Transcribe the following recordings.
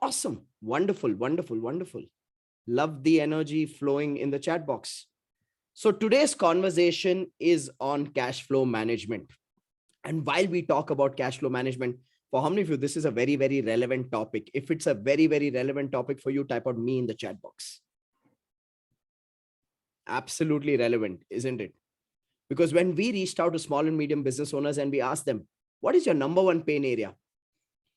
Awesome. Wonderful, wonderful, wonderful. Love the energy flowing in the chat box. So today's conversation is on cash flow management. And while we talk about cash flow management, for how many of you, this is a very, very relevant topic. If it's a very, very relevant topic for you, type out me in the chat box. Absolutely relevant, isn't it? Because when we reached out to small and medium business owners and we asked them, what is your number one pain area?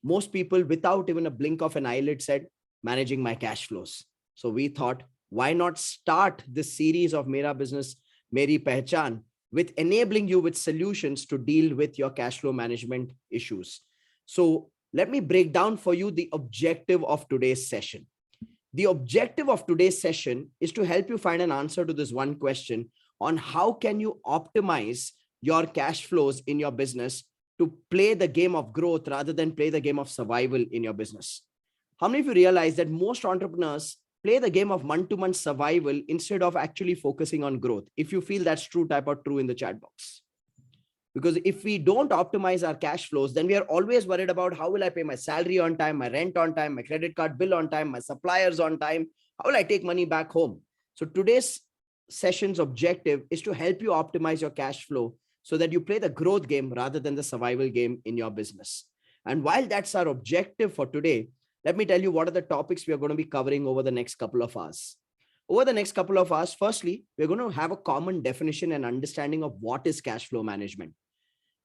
Most people, without even a blink of an eyelid, said, managing my cash flows. So we thought, why not start this series of Mera Business, Meri Pehchaan, with enabling you with solutions to deal with your cash flow management issues. So let me break down for you the objective of today's session. The objective of today's session is to help you find an answer to this one question on how can you optimize your cash flows in your business to play the game of growth rather than play the game of survival in your business. How many of you realize that most entrepreneurs play the game of month-to-month survival instead of actually focusing on growth? If you feel that's true, type out true in the chat box. Because if we don't optimize our cash flows, then we are always worried about how will I pay my salary on time, my rent on time, my credit card bill on time, my suppliers on time, how will I take money back home? So today's session's objective is to help you optimize your cash flow so that you play the growth game rather than the survival game in your business. And while that's our objective for today, let me tell you what are the topics we are going to be covering over the next couple of hours. Over the next couple of hours, firstly, we're going to have a common definition and understanding of what is cash flow management.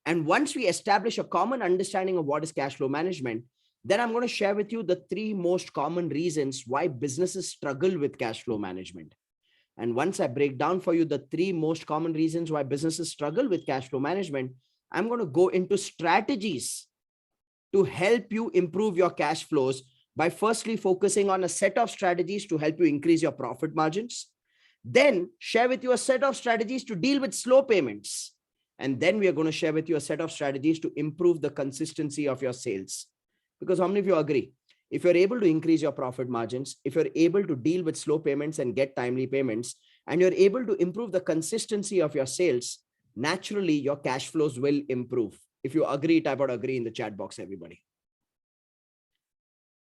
And once we establish a common understanding of what is cash flow management, then I'm going to share with you the 3 most common reasons why businesses struggle with cash flow management. And once I break down for you the 3 most common reasons why businesses struggle with cash flow management, I'm going to go into strategies to help you improve your cash flows by firstly focusing on a set of strategies to help you increase your profit margins. Then share with you a set of strategies to deal with slow payments. And then we are going to share with you a set of strategies to improve the consistency of your sales. Because how many of you agree? If you're able to increase your profit margins, if you're able to deal with slow payments and get timely payments, and you're able to improve the consistency of your sales, naturally your cash flows will improve. If you agree, type out agree in the chat box, everybody.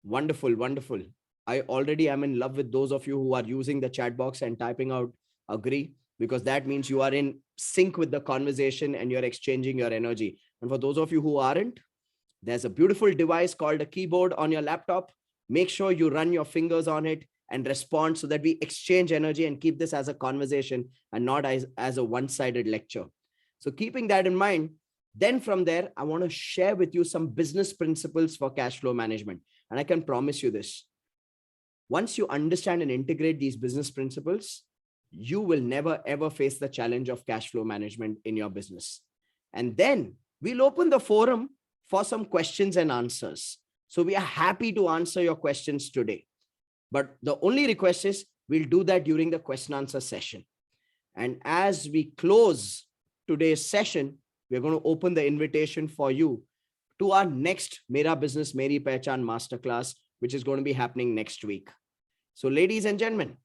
Wonderful, wonderful. I already am in love with those of you who are using the chat box and typing out agree, because that means you are in sync with the conversation and you're exchanging your energy. And for those of you who aren't, there's a beautiful device called a keyboard on your laptop. Make sure you run your fingers on it and respond so that we exchange energy and keep this as a conversation and not as a one-sided lecture. So keeping that in mind, then from there, I want to share with you some business principles for cash flow management. And I can promise you this. Once you understand and integrate these business principles, you will never, ever face the challenge of cash flow management in your business. And then we'll open the forum for some questions and answers. So we are happy to answer your questions today. But the only request is we'll do that during the question answer session. And as we close today's session, we're going to open the invitation for you to our next Mera Business Meri Pehchaan Masterclass, which is going to be happening next week. So ladies and gentlemen,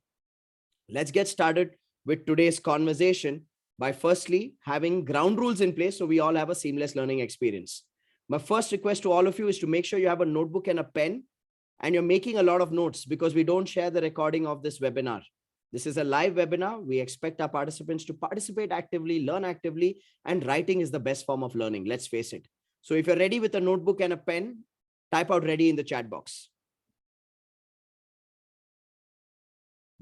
let's get started with today's conversation by firstly having ground rules in place so we all have a seamless learning experience. My first request to all of you is to make sure you have a notebook and a pen and you're making a lot of notes, because we don't share the recording of this webinar. This is a live webinar. We expect our participants to participate actively, learn actively, and writing is the best form of learning. Let's face it. So if you're ready with a notebook and a pen, type out ready in the chat box.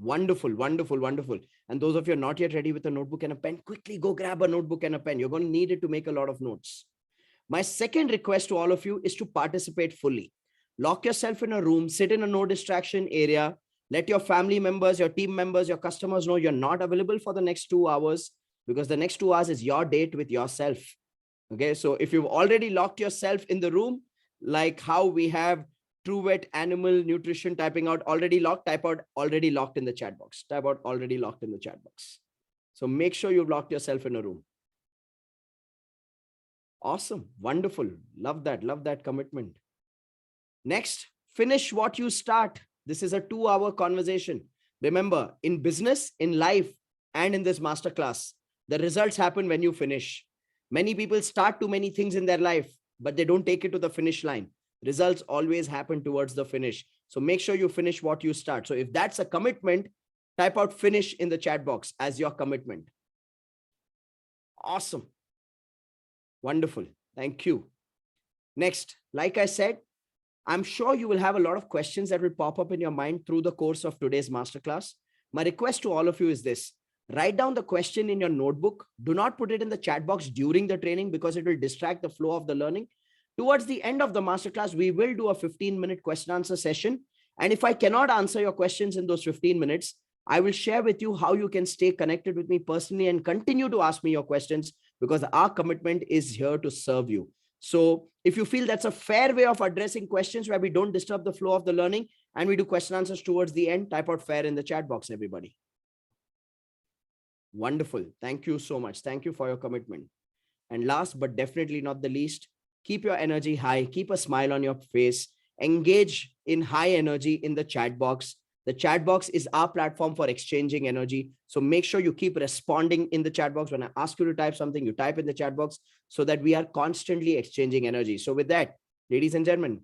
Wonderful, wonderful, wonderful. And those of you who are not yet ready with a notebook and a pen, quickly go grab a notebook and a pen. You're going to need it to make a lot of notes. My second request to all of you is to participate fully. Lock yourself in a room, sit in a no distraction area. Let your family members, your team members, your customers know you're not available for the next 2 hours, because the next 2 hours is your date with yourself. Okay, so if you've already locked yourself in the room, like how we have True Vet Animal Nutrition typing out already locked, type out already locked in the chat box. Type out already locked in the chat box. So make sure you've locked yourself in a room. Awesome. Wonderful. Love that. Love that commitment. Next, finish what you start. This is a 2-hour conversation. Remember, in business, in life, and in this masterclass, the results happen when you finish. Many people start too many things in their life, but they don't take it to the finish line. Results always happen towards the finish. So make sure you finish what you start. So if that's a commitment, type out finish in the chat box as your commitment. Awesome. Wonderful. Thank you. Next, like I said, I'm sure you will have a lot of questions that will pop up in your mind through the course of today's masterclass. My request to all of you is this: write down the question in your notebook. Do not put it in the chat box during the training because it will distract the flow of the learning. Towards the end of the masterclass, we will do a 15-minute question answer session. And if I cannot answer your questions in those 15 minutes, I will share with you how you can stay connected with me personally and continue to ask me your questions, because our commitment is here to serve you. So if you feel that's a fair way of addressing questions where we don't disturb the flow of the learning and we do question answers towards the end, type out fair in the chat box, everybody. Wonderful. Thank you so much. Thank you for your commitment. And last but definitely not the least, keep your energy high, keep a smile on your face, engage in high energy in the chat box. The chat box is our platform for exchanging energy. So make sure you keep responding in the chat box. When I ask you to type something, you type in the chat box so that we are constantly exchanging energy. So with that, ladies and gentlemen,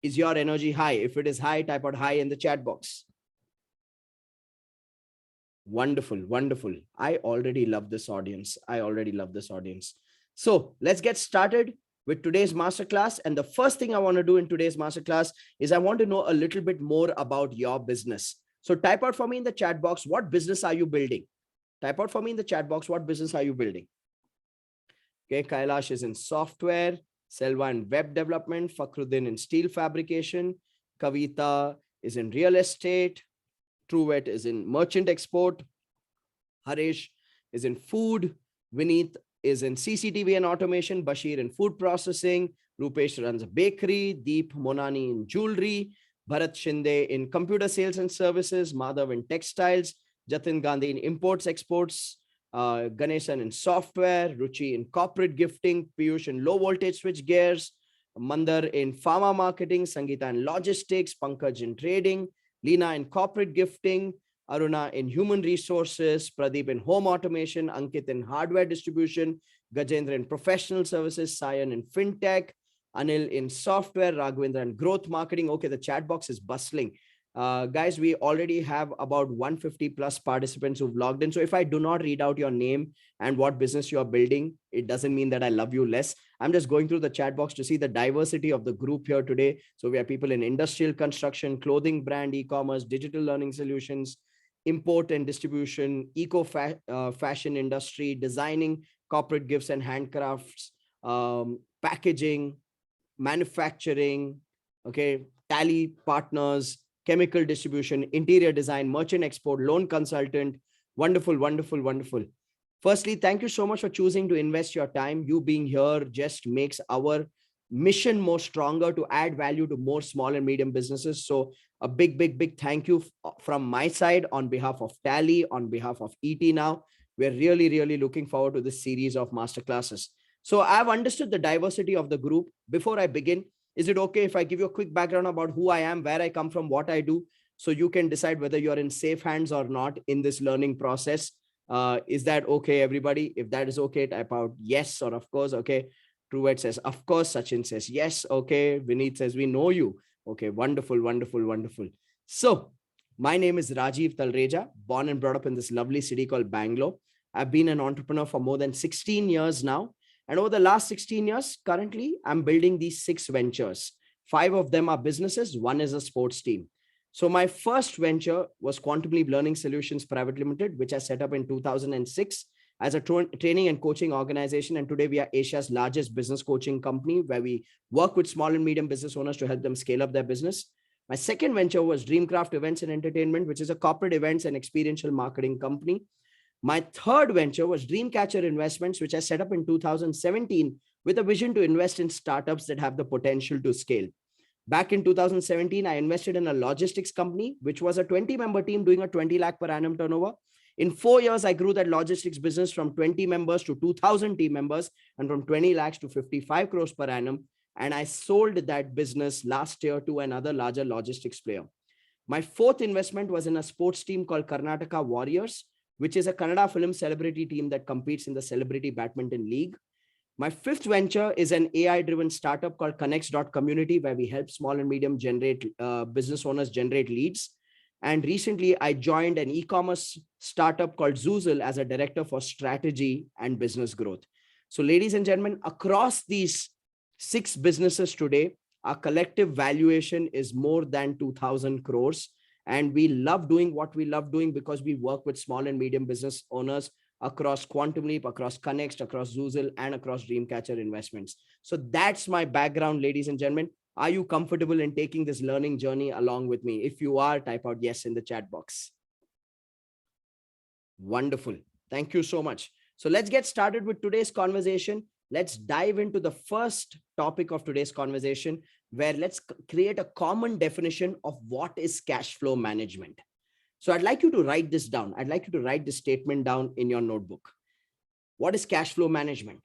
is your energy high? If it is high, type out high in the chat box. Wonderful, wonderful. I already love this audience. I already love this audience. So let's get started with today's masterclass. And the first thing I want to do in today's masterclass is I want to know a little bit more about your business. So type out for me in the chat box, what business are you building? Type out for me in the chat box, what business are you building? Okay, Kailash is in software, Selva in web development, Fakhruddin in steel fabrication, Kavita is in real estate, Truvet is in merchant export, Harish is in food, Vineet is in CCTV and automation, Bashir in food processing, Rupesh runs a bakery, Deep Monani in jewelry, Bharat Shinde in computer sales and services, Madhav in textiles, Jatin Gandhi in imports, exports, Ganesan in software, Ruchi in corporate gifting, Piyush in low voltage switch gears, Mandar in pharma marketing, Sangeeta in logistics, Pankaj in trading, Leena in corporate gifting, Aruna in human resources, Pradeep in home automation, Ankit in hardware distribution, Gajendra in professional services, Sayan in fintech, Anil in software, Raghavendra in growth marketing. Okay, the chat box is bustling. Guys, we already have about 150 plus participants who've logged in. So if I do not read out your name and what business you're building, it doesn't mean that I love you less. I'm just going through the chat box to see the diversity of the group here today. So we have people in industrial construction, clothing brand, e-commerce, digital learning solutions, import and distribution, fashion industry, designing corporate gifts and handcrafts, packaging, manufacturing, okay, tally partners, chemical distribution, interior design, merchant export, loan consultant. Wonderful, wonderful, wonderful. Firstly, thank you so much for choosing to invest your time. You being here just makes our mission more stronger to add value to more small and medium businesses. So a big, big, big thank you from my side on behalf of Tally, on behalf of ET Now. We're really, really looking forward to this series of masterclasses. So I've understood the diversity of the group. Before I begin, is it okay if I give you a quick background about who I am, where I come from, what I do, so you can decide whether you're in safe hands or not in this learning process? Is that okay, everybody? If that is okay, type out yes or of course. Okay. Truett says, of course. Sachin says, yes. Okay. Vineet says, we know you. Okay. Wonderful, wonderful, wonderful. So my name is Rajiv Talreja, born and brought up in this lovely city called Bangalore. I've been an entrepreneur for more than 16 years now. And over the last 16 years, currently, I'm building these 6 ventures. 5 of them are businesses. 1 is a sports team. So my first venture was Quantum Leap Learning Solutions Private Limited, which I set up in 2006 as a training and coaching organization. And today we are Asia's largest business coaching company, where we work with small and medium business owners to help them scale up their business. My second venture was Dreamcraft Events and Entertainment, which is a corporate events and experiential marketing company. My third venture was Dreamcatcher Investments, which I set up in 2017 with a vision to invest in startups that have the potential to scale. Back in 2017, I invested in a logistics company, which was a 20-member team doing a 20 lakh per annum turnover. In 4 years, I grew that logistics business from 20 members to 2,000 team members and from 20 lakhs to 55 crores per annum. And I sold that business last year to another larger logistics player. My fourth investment was in a sports team called Karnataka Warriors, which is a Kannada film celebrity team that competes in the Celebrity Badminton League. My fifth venture is an AI-driven startup called Connects.community, where we help small and medium business owners generate leads. And recently, I joined an e-commerce startup called Zoozle as a director for strategy and business growth. So, ladies and gentlemen, across these 6 businesses today, our collective valuation is more than 2,000 crores. And we love doing what we love doing because we work with small and medium business owners across Quantum Leap, across Connect, across Zoozle, and across Dreamcatcher Investments. So that's my background, ladies and gentlemen. Are you comfortable in taking this learning journey along with me? If you are, type out yes in the chat box. Wonderful. Thank you so much. So let's get started with today's conversation. Let's dive into the first topic of today's conversation, where let's create a common definition of what is cash flow management. So I'd like you to write this down. I'd like you to write this statement down in your notebook. What is cash flow management?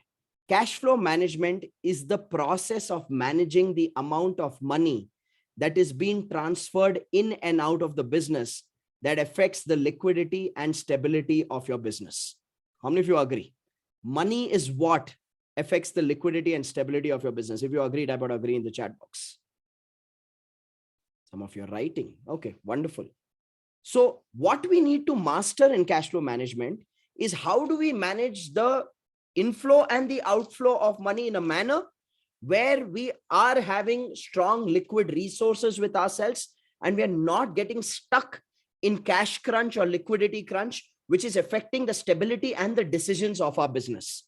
Cash flow management is the process of managing the amount of money that is being transferred in and out of the business that affects the liquidity and stability of your business. How many of you agree? Money is what affects the liquidity and stability of your business. If you agree, type out agree in the chat box. Some of you are writing. Okay, wonderful. So what we need to master in cash flow management is how do we manage the inflow and the outflow of money in a manner where we are having strong liquid resources with ourselves and we are not getting stuck in cash crunch or liquidity crunch, which is affecting the stability and the decisions of our business.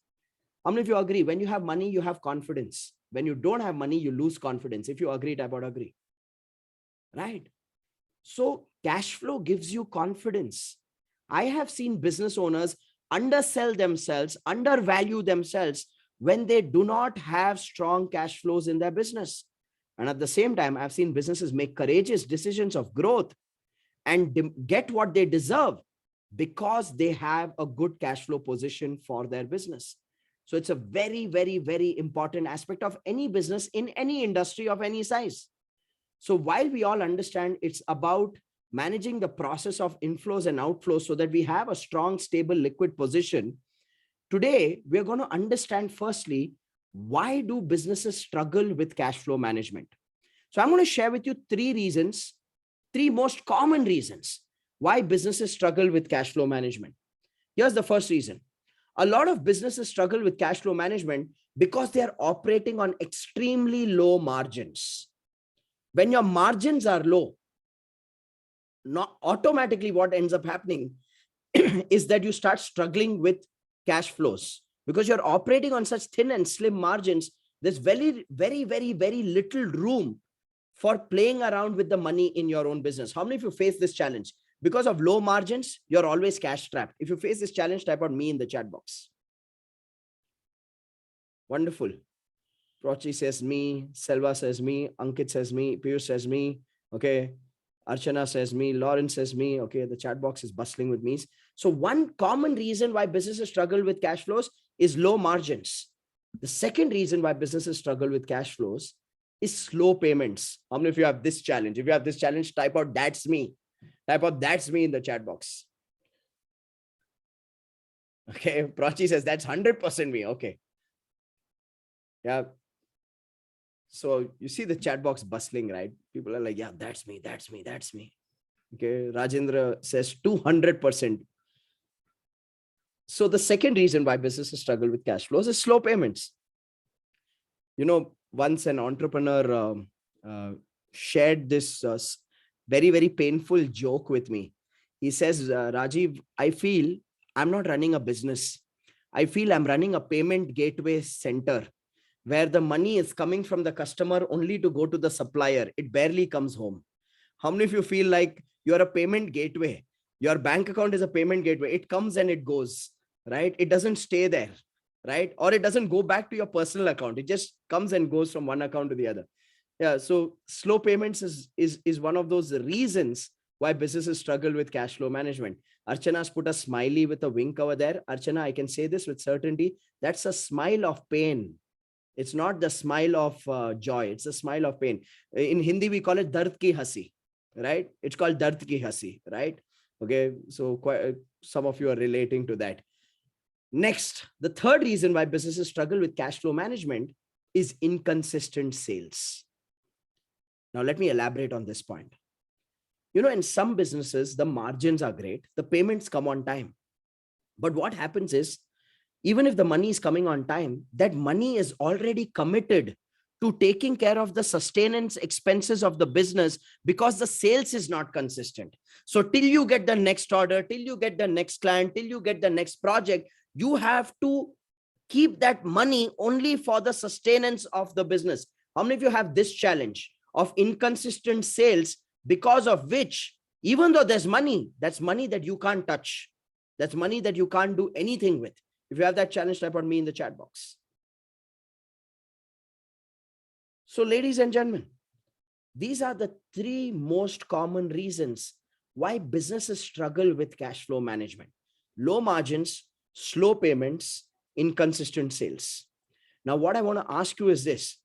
How many of you agree? When you have money, you have confidence. When you don't have money, you lose confidence. If you agree, type out agree. Right? So cash flow gives you confidence. I have seen business owners undersell themselves, undervalue themselves when they do not have strong cash flows in their business. And at the same time, I've seen businesses make courageous decisions of growth and get what they deserve because they have a good cash flow position for their business. So it's a very, very, very important aspect of any business in any industry of any size. So while we all understand it's about managing the process of inflows and outflows so that we have a strong, stable, liquid position, today we're going to understand firstly, why do businesses struggle with cash flow management? So I'm going to share with you 3 reasons, 3 most common reasons why businesses struggle with cash flow management. Here's the first reason. A lot of businesses struggle with cash flow management because they are operating on extremely low margins. When your margins are low, not automatically what ends up happening is that you start struggling with cash flows because you're operating on such thin and slim margins. There's very, very, very, very little room for playing around with the money in your own business. How many of you face this challenge? Because of low margins, you're always cash trapped. If you face this challenge, type out me in the chat box. Wonderful. Prochi says me, Selva says me, Ankit says me, Piyush says me, okay. Archana says me, Lauren says me, okay. The chat box is bustling with me. So one common reason why businesses struggle with cash flows is low margins. The second reason why businesses struggle with cash flows is slow payments. How many of you have this challenge? If you have this challenge, type out that's me. Type out that's me in the chat box. Okay, Prachi says that's 100% me. Okay. Yeah. So you see the chat box bustling, right? People are like, yeah, that's me, that's me, that's me. Okay. Rajendra says 200%. So the second reason why businesses struggle with cash flows is slow payments. You know, once an entrepreneur shared this very, very painful joke with me. He says, Rajiv, I feel I'm not running a business. I feel I'm running a payment gateway center where the money is coming from the customer only to go to the supplier. It barely comes home. How many of you feel like you're a payment gateway? Your bank account is a payment gateway. It comes and it goes, right? It doesn't stay there, right? Or it doesn't go back to your personal account. It just comes and goes from one account to the other. Yeah. So slow payments is one of those reasons why businesses struggle with cash flow management. Archana's put a smiley with a wink over there. Archana, I can say this with certainty. That's a smile of pain. It's not the smile of joy. It's a smile of pain. In Hindi, we call it dard ki hasi, right? It's called dard ki hasi, right? Okay. So some of you are relating to that. Next, the third reason why businesses struggle with cash flow management is inconsistent sales. Now, let me elaborate on this point. In some businesses, the margins are great, the payments come on time. But what happens is, even if the money is coming on time, that money is already committed to taking care of the sustenance expenses of the business because the sales is not consistent. So till you get the next order, till you get the next client, till you get the next project, you have to keep that money only for the sustenance of the business. How many of you have this challenge of inconsistent sales, because of which, even though there's money, that's money that you can't touch. That's money that you can't do anything with. If you have that challenge, type on me in the chat box. So, ladies and gentlemen, these are the three most common reasons why businesses struggle with cash flow management: low margins, slow payments, inconsistent sales. Now, what I want to ask you is this: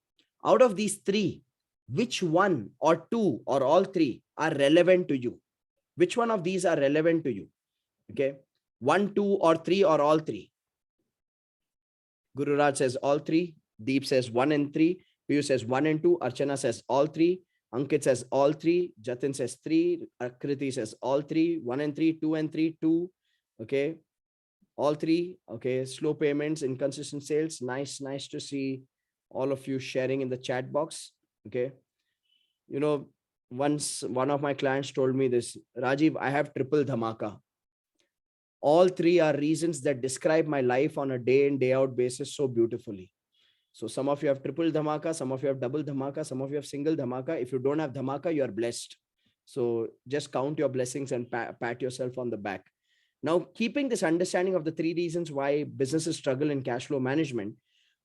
out of these three, which one or two or all three are relevant to you? Which one of these are relevant to you? Okay. 1, 2, or 3, or all three? Guru Raj says all three. Deep says 1 and 3. Piyush says 1 and 2. Archana says all three. Ankit says all three. Jatin says 3. Akriti says all three. 1 and 3, 2 and 3, 2. Okay. All three. Okay. Slow payments, inconsistent sales. Nice to see all of you sharing in the chat box. Okay. Once one of my clients told me this: Rajiv, I have triple dhamaka. All three are reasons that describe my life on a day in, day out basis so beautifully. So some of you have triple dhamaka, some of you have double dhamaka, some of you have single dhamaka. If you don't have dhamaka, you are blessed. So just count your blessings and pat yourself on the back. Now, keeping this understanding of the three reasons why businesses struggle in cash flow management,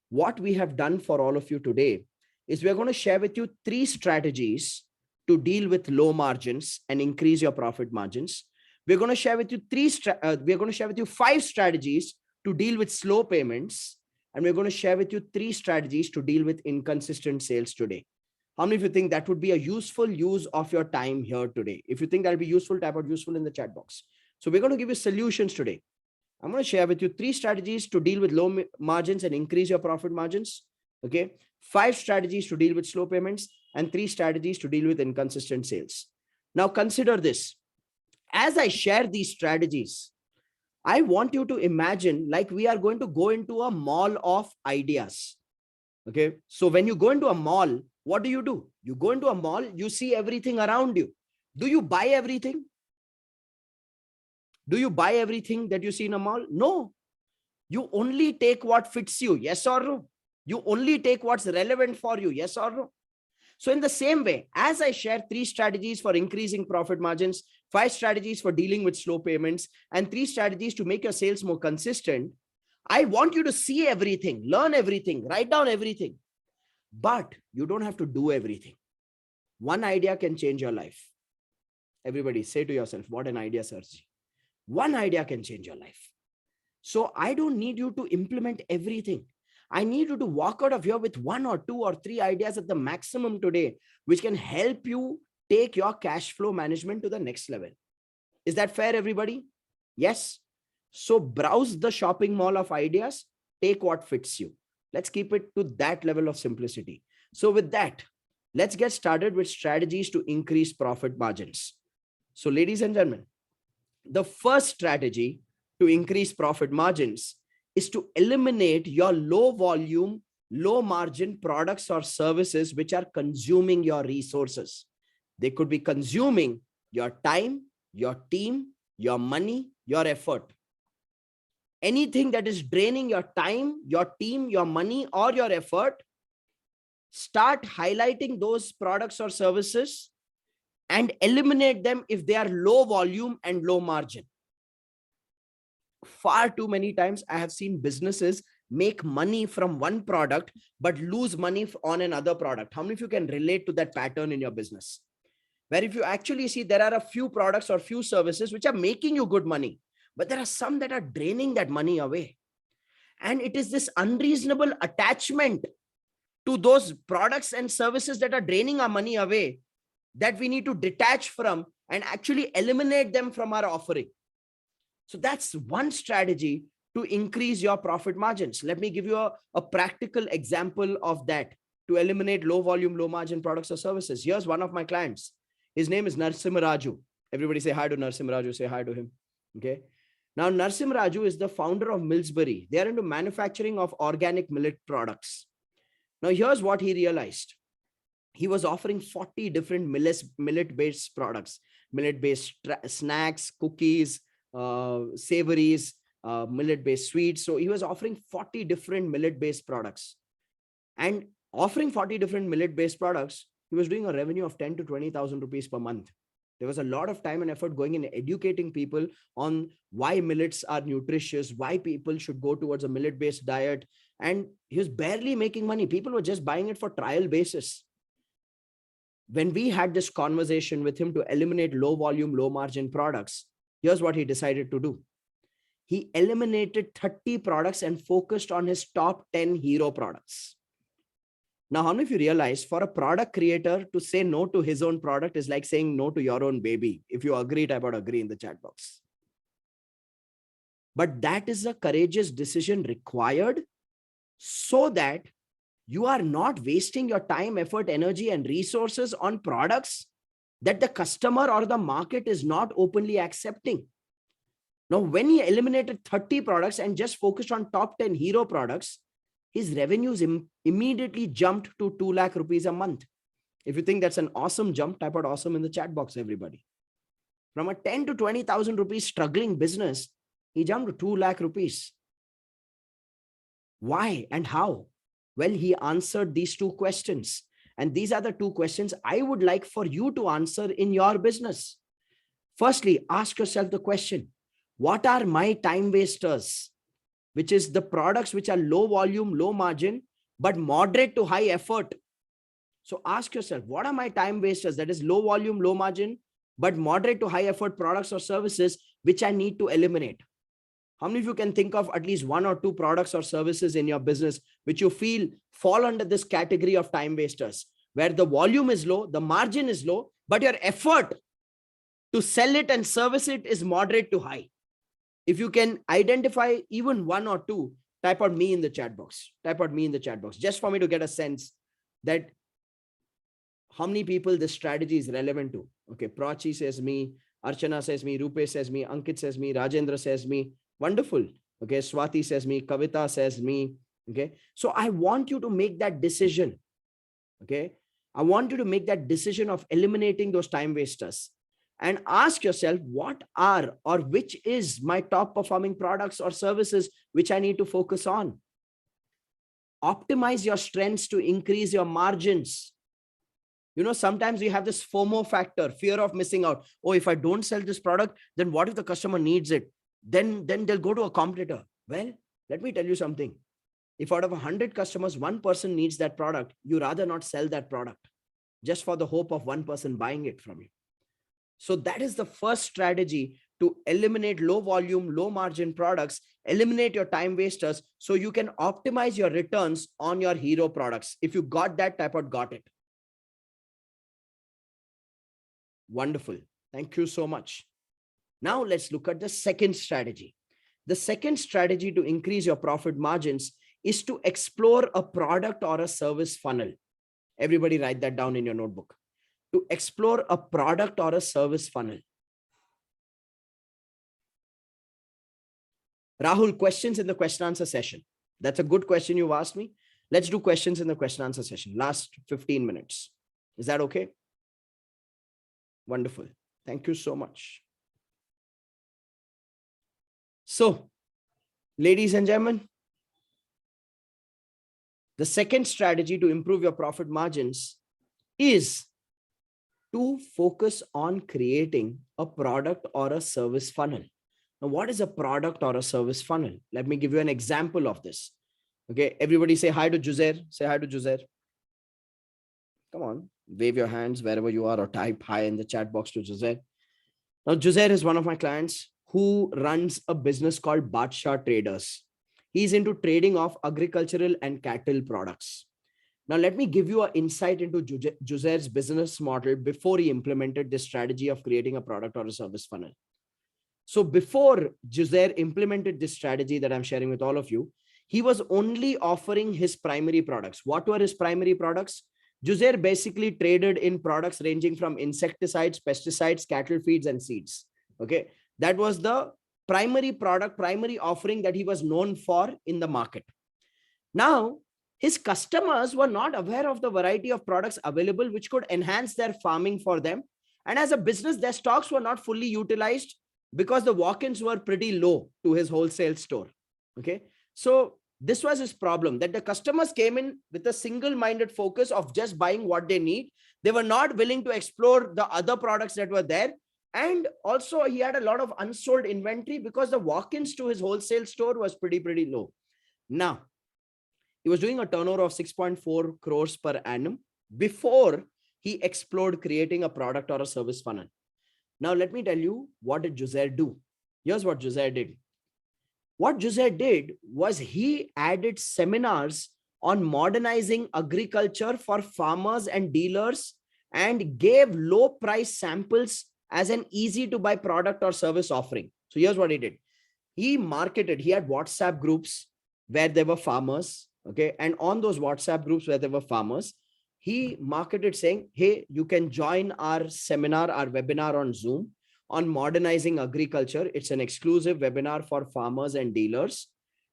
what we have done for all of you today is we're going to share with you 3 strategies to deal with low margins and increase your profit margins. We're going to share with you 5 strategies to deal with slow payments. And we're going to share with you 3 strategies to deal with inconsistent sales today. How many of you think that would be a useful use of your time here today? If you think that'll be useful, type out useful in the chat box. So we're going to give you solutions today. I'm going to share with you 3 strategies to deal with low margins and increase your profit margins. Okay. 5 strategies to deal with slow payments and 3 strategies to deal with inconsistent sales. Now consider this. As I share these strategies, I want you to imagine like we are going to go into a mall of ideas. Okay. So when you go into a mall, what do? You go into a mall, you see everything around you. Do you buy everything? Do you buy everything that you see in a mall? No. You only take what fits you. Yes or no? You only take what's relevant for you. Yes or no? So in the same way, as I share 3 strategies for increasing profit margins, 5 strategies for dealing with slow payments, and 3 strategies to make your sales more consistent, I want you to see everything, learn everything, write down everything. But you don't have to do everything. One idea can change your life. Everybody say to yourself, what an idea, Sarji. One idea can change your life. So I don't need you to implement everything. I need you to walk out of here with 1 or 2 or 3 ideas at the maximum today, which can help you take your cash flow management to the next level. Is that fair, everybody? Yes. So browse the shopping mall of ideas, take what fits you. Let's keep it to that level of simplicity. So with that, let's get started with strategies to increase profit margins. So ladies and gentlemen, the first strategy to increase profit margins is to eliminate your low volume, low margin products or services which are consuming your resources. They could be consuming your time, your team, your money, your effort. Anything that is draining your time, your team, your money, or your effort, start highlighting those products or services and eliminate them if they are low volume and low margin. Far too many times I have seen businesses make money from one product but lose money on another product. How many of you can relate to that pattern in your business? Where if you actually see there are a few products or few services which are making you good money, but there are some that are draining that money away. And it is this unreasonable attachment to those products and services that are draining our money away that we need to detach from and actually eliminate them from our offering. So that's one strategy to increase your profit margins? Let me give you a practical example of that to eliminate low volume, low margin products or services. Here's one of my clients. His name is Narsim Raju. Everybody say hi to Narsim Raju. Say hi to him. Okay. Now, Narsim Raju is the founder of Millsbury. They are into manufacturing of organic millet products. Now, here's what he realized. He was offering 40 different millet-based products, millet-based snacks, cookies, savories, millet-based sweets. So he was offering 40 different millet-based products. And offering 40 different millet-based products, he was doing a revenue of 10 to 20,000 rupees per month. There was a lot of time and effort going in educating people on why millets are nutritious, why people should go towards a millet-based diet. And he was barely making money. People were just buying it for trial basis. When we had this conversation with him to eliminate low volume, low margin products, here's what he decided to do. He eliminated 30 products and focused on his top 10 hero products. Now, how many of you realize for a product creator to say no to his own product is like saying no to your own baby? If you agree, type out agree in the chat box. But that is a courageous decision required so that you are not wasting your time, effort, energy, and resources on products that the customer or the market is not openly accepting. Now, when he eliminated 30 products and just focused on top 10 hero products, his revenues immediately jumped to 2 lakh rupees a month. If you think that's an awesome jump, type out awesome in the chat box, everybody. From a 10 to 20,000 rupees struggling business, he jumped to 2 lakh rupees. Why and how? Well, he answered these two questions. And these are the two questions I would like for you to answer in your business. Firstly, ask yourself the question, what are my time wasters? Which is the products which are low volume, low margin, but moderate to high effort. So ask yourself, what are my time wasters? That is low volume, low margin, but moderate to high effort products or services, which I need to eliminate. How many of you can think of at least one or two products or services in your business, which you feel fall under this category of time wasters, where the volume is low, the margin is low, but your effort to sell it and service it is moderate to high? If you can identify even one or two, type out me in the chat box. Type out me in the chat box, just for me to get a sense that how many people this strategy is relevant to. Okay, Prachi says me, Archana says me, Rupesh says me, Ankit says me, Rajendra says me. Wonderful. Okay, Swati says me, Kavita says me. Okay, so I want you to make that decision. Okay, I want you to make that decision of eliminating those time wasters. And ask yourself, what are or which is my top performing products or services which I need to focus on? Optimize your strengths to increase your margins. You know, sometimes we have this FOMO factor, fear of missing out. Oh, if I don't sell this product, then what if the customer needs it? Then they'll go to a competitor. Well, let me tell you something. If out of 100 customers, one person needs that product, you rather not sell that product just for the hope of one person buying it from you. So that is the first strategy to eliminate low volume, low margin products, eliminate your time wasters so you can optimize your returns on your hero products. If you got that, type out got it. Wonderful. Thank you so much. Now let's look at the second strategy. The second strategy to increase your profit margins is to explore a product or a service funnel. Everybody write that down in your notebook. To explore a product or a service funnel. Rahul, questions in the question answer session. That's a good question you've asked me. Let's do questions in the question answer session. Last 15 minutes. Is that okay? Wonderful. Thank you so much. So, ladies and gentlemen, the second strategy to improve your profit margins is to focus on creating a product or a service funnel. Now, what is a product or a service funnel? Let me give you an example of this. Okay, everybody say hi to Juzair. Say hi to Juzair. Come on, wave your hands wherever you are or type hi in the chat box to Juzair. Now, Juzair is one of my clients who runs a business called Badshah Traders. He's into trading of agricultural and cattle products. Now, let me give you an insight into Juzair's business model before he implemented this strategy of creating a product or a service funnel. So before Juzair implemented this strategy that I'm sharing with all of you, he was only offering his primary products. What were his primary products? Juzair basically traded in products ranging from insecticides, pesticides, cattle feeds, and seeds. Okay. That was the primary product, primary offering that he was known for in the market. Now, his customers were not aware of the variety of products available which could enhance their farming for them. And as a business, their stocks were not fully utilized because the walk-ins were pretty low to his wholesale store. Okay. So this was his problem, that the customers came in with a single-minded focus of just buying what they need. They were not willing to explore the other products that were there. And also he had a lot of unsold inventory because the walk-ins to his wholesale store was pretty low. Now, he was doing a turnover of 6.4 crores per annum before he explored creating a product or a service funnel. Now, let me tell you, what did Juzair do? Here's what Juzair did. What Juzair did was he added seminars on modernizing agriculture for farmers and dealers and gave low price samples as an easy to buy product or service offering. So here's what he did. He marketed, he had WhatsApp groups where there were farmers. Okay. And on those WhatsApp groups where there were farmers, he marketed saying, hey, you can join our seminar, our webinar on Zoom on modernizing agriculture. It's an exclusive webinar for farmers and dealers.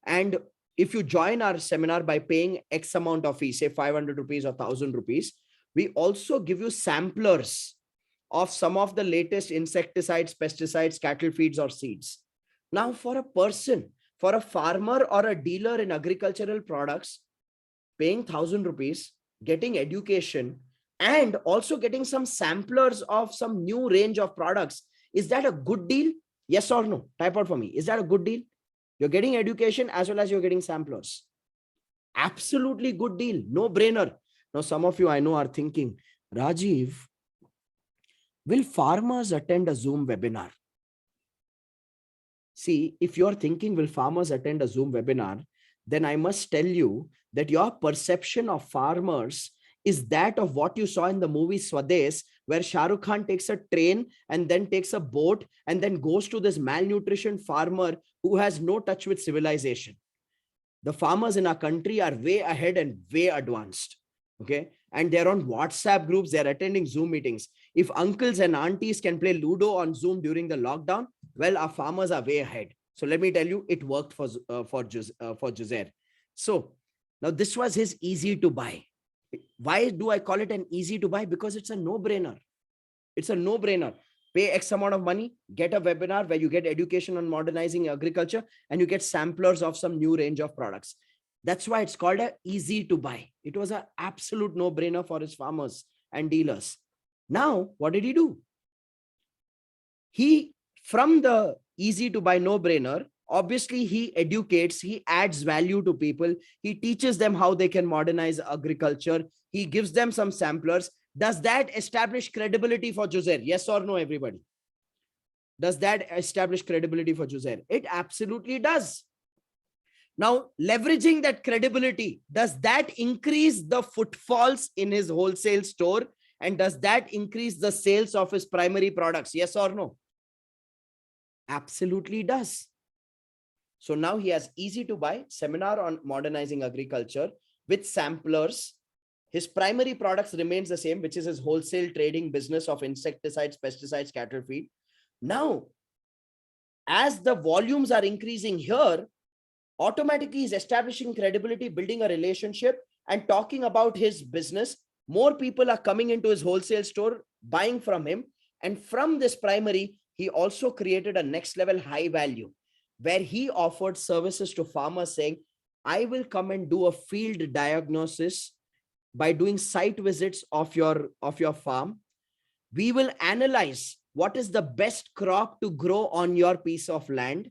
And if you join our seminar by paying X amount of fee, say 500 rupees or 1000 rupees, we also give you samplers of some of the latest insecticides, pesticides, cattle feeds, or seeds. Now, for a person, for a farmer or a dealer in agricultural products, paying 1000 rupees, getting education, and also getting some samplers of some new range of products, is that a good deal? Yes or no? Type out for me. Is that a good deal? You're getting education as well as you're getting samplers. Absolutely good deal. No brainer. Now, some of you I know are thinking, Rajiv, will farmers attend a Zoom webinar? See, if you're thinking, will farmers attend a Zoom webinar, then I must tell you that your perception of farmers is that of what you saw in the movie Swades, where Shah Rukh Khan takes a train and then takes a boat and then goes to this malnutrition farmer who has no touch with civilization. The farmers in our country are way ahead and way advanced. Okay. And they're on WhatsApp groups. They're attending Zoom meetings. If uncles and aunties can play Ludo on Zoom during the lockdown, well, our farmers are way ahead. So let me tell you, it worked for Juzair. So now this was his easy to buy. Why do I call it an easy to buy? Because it's a no-brainer. It's a no-brainer. Pay X amount of money, get a webinar where you get education on modernizing agriculture, and you get samplers of some new range of products. That's why it's called a easy to buy. It was an absolute no-brainer for his farmers and dealers. Now, what did he do? He, from the easy to buy no-brainer, obviously he educates, he adds value to people. He teaches them how they can modernize agriculture. He gives them some samplers. Does that establish credibility for Juzair? Yes or no, everybody? Does that establish credibility for Juzair? It absolutely does. Now, leveraging that credibility, does that increase the footfalls in his wholesale store? And does that increase the sales of his primary products? Yes or no? Absolutely does. So now he has easy to buy seminar on modernizing agriculture with samplers. His primary products remains the same, which is his wholesale trading business of insecticides, pesticides, cattle feed. Now, as the volumes are increasing here, automatically he's establishing credibility, building a relationship, and talking about his business. More people are coming into his wholesale store, buying from him. And from this primary, he also created a next level high value where he offered services to farmers saying, I will come and do a field diagnosis by doing site visits of your farm. We will analyze what is the best crop to grow on your piece of land.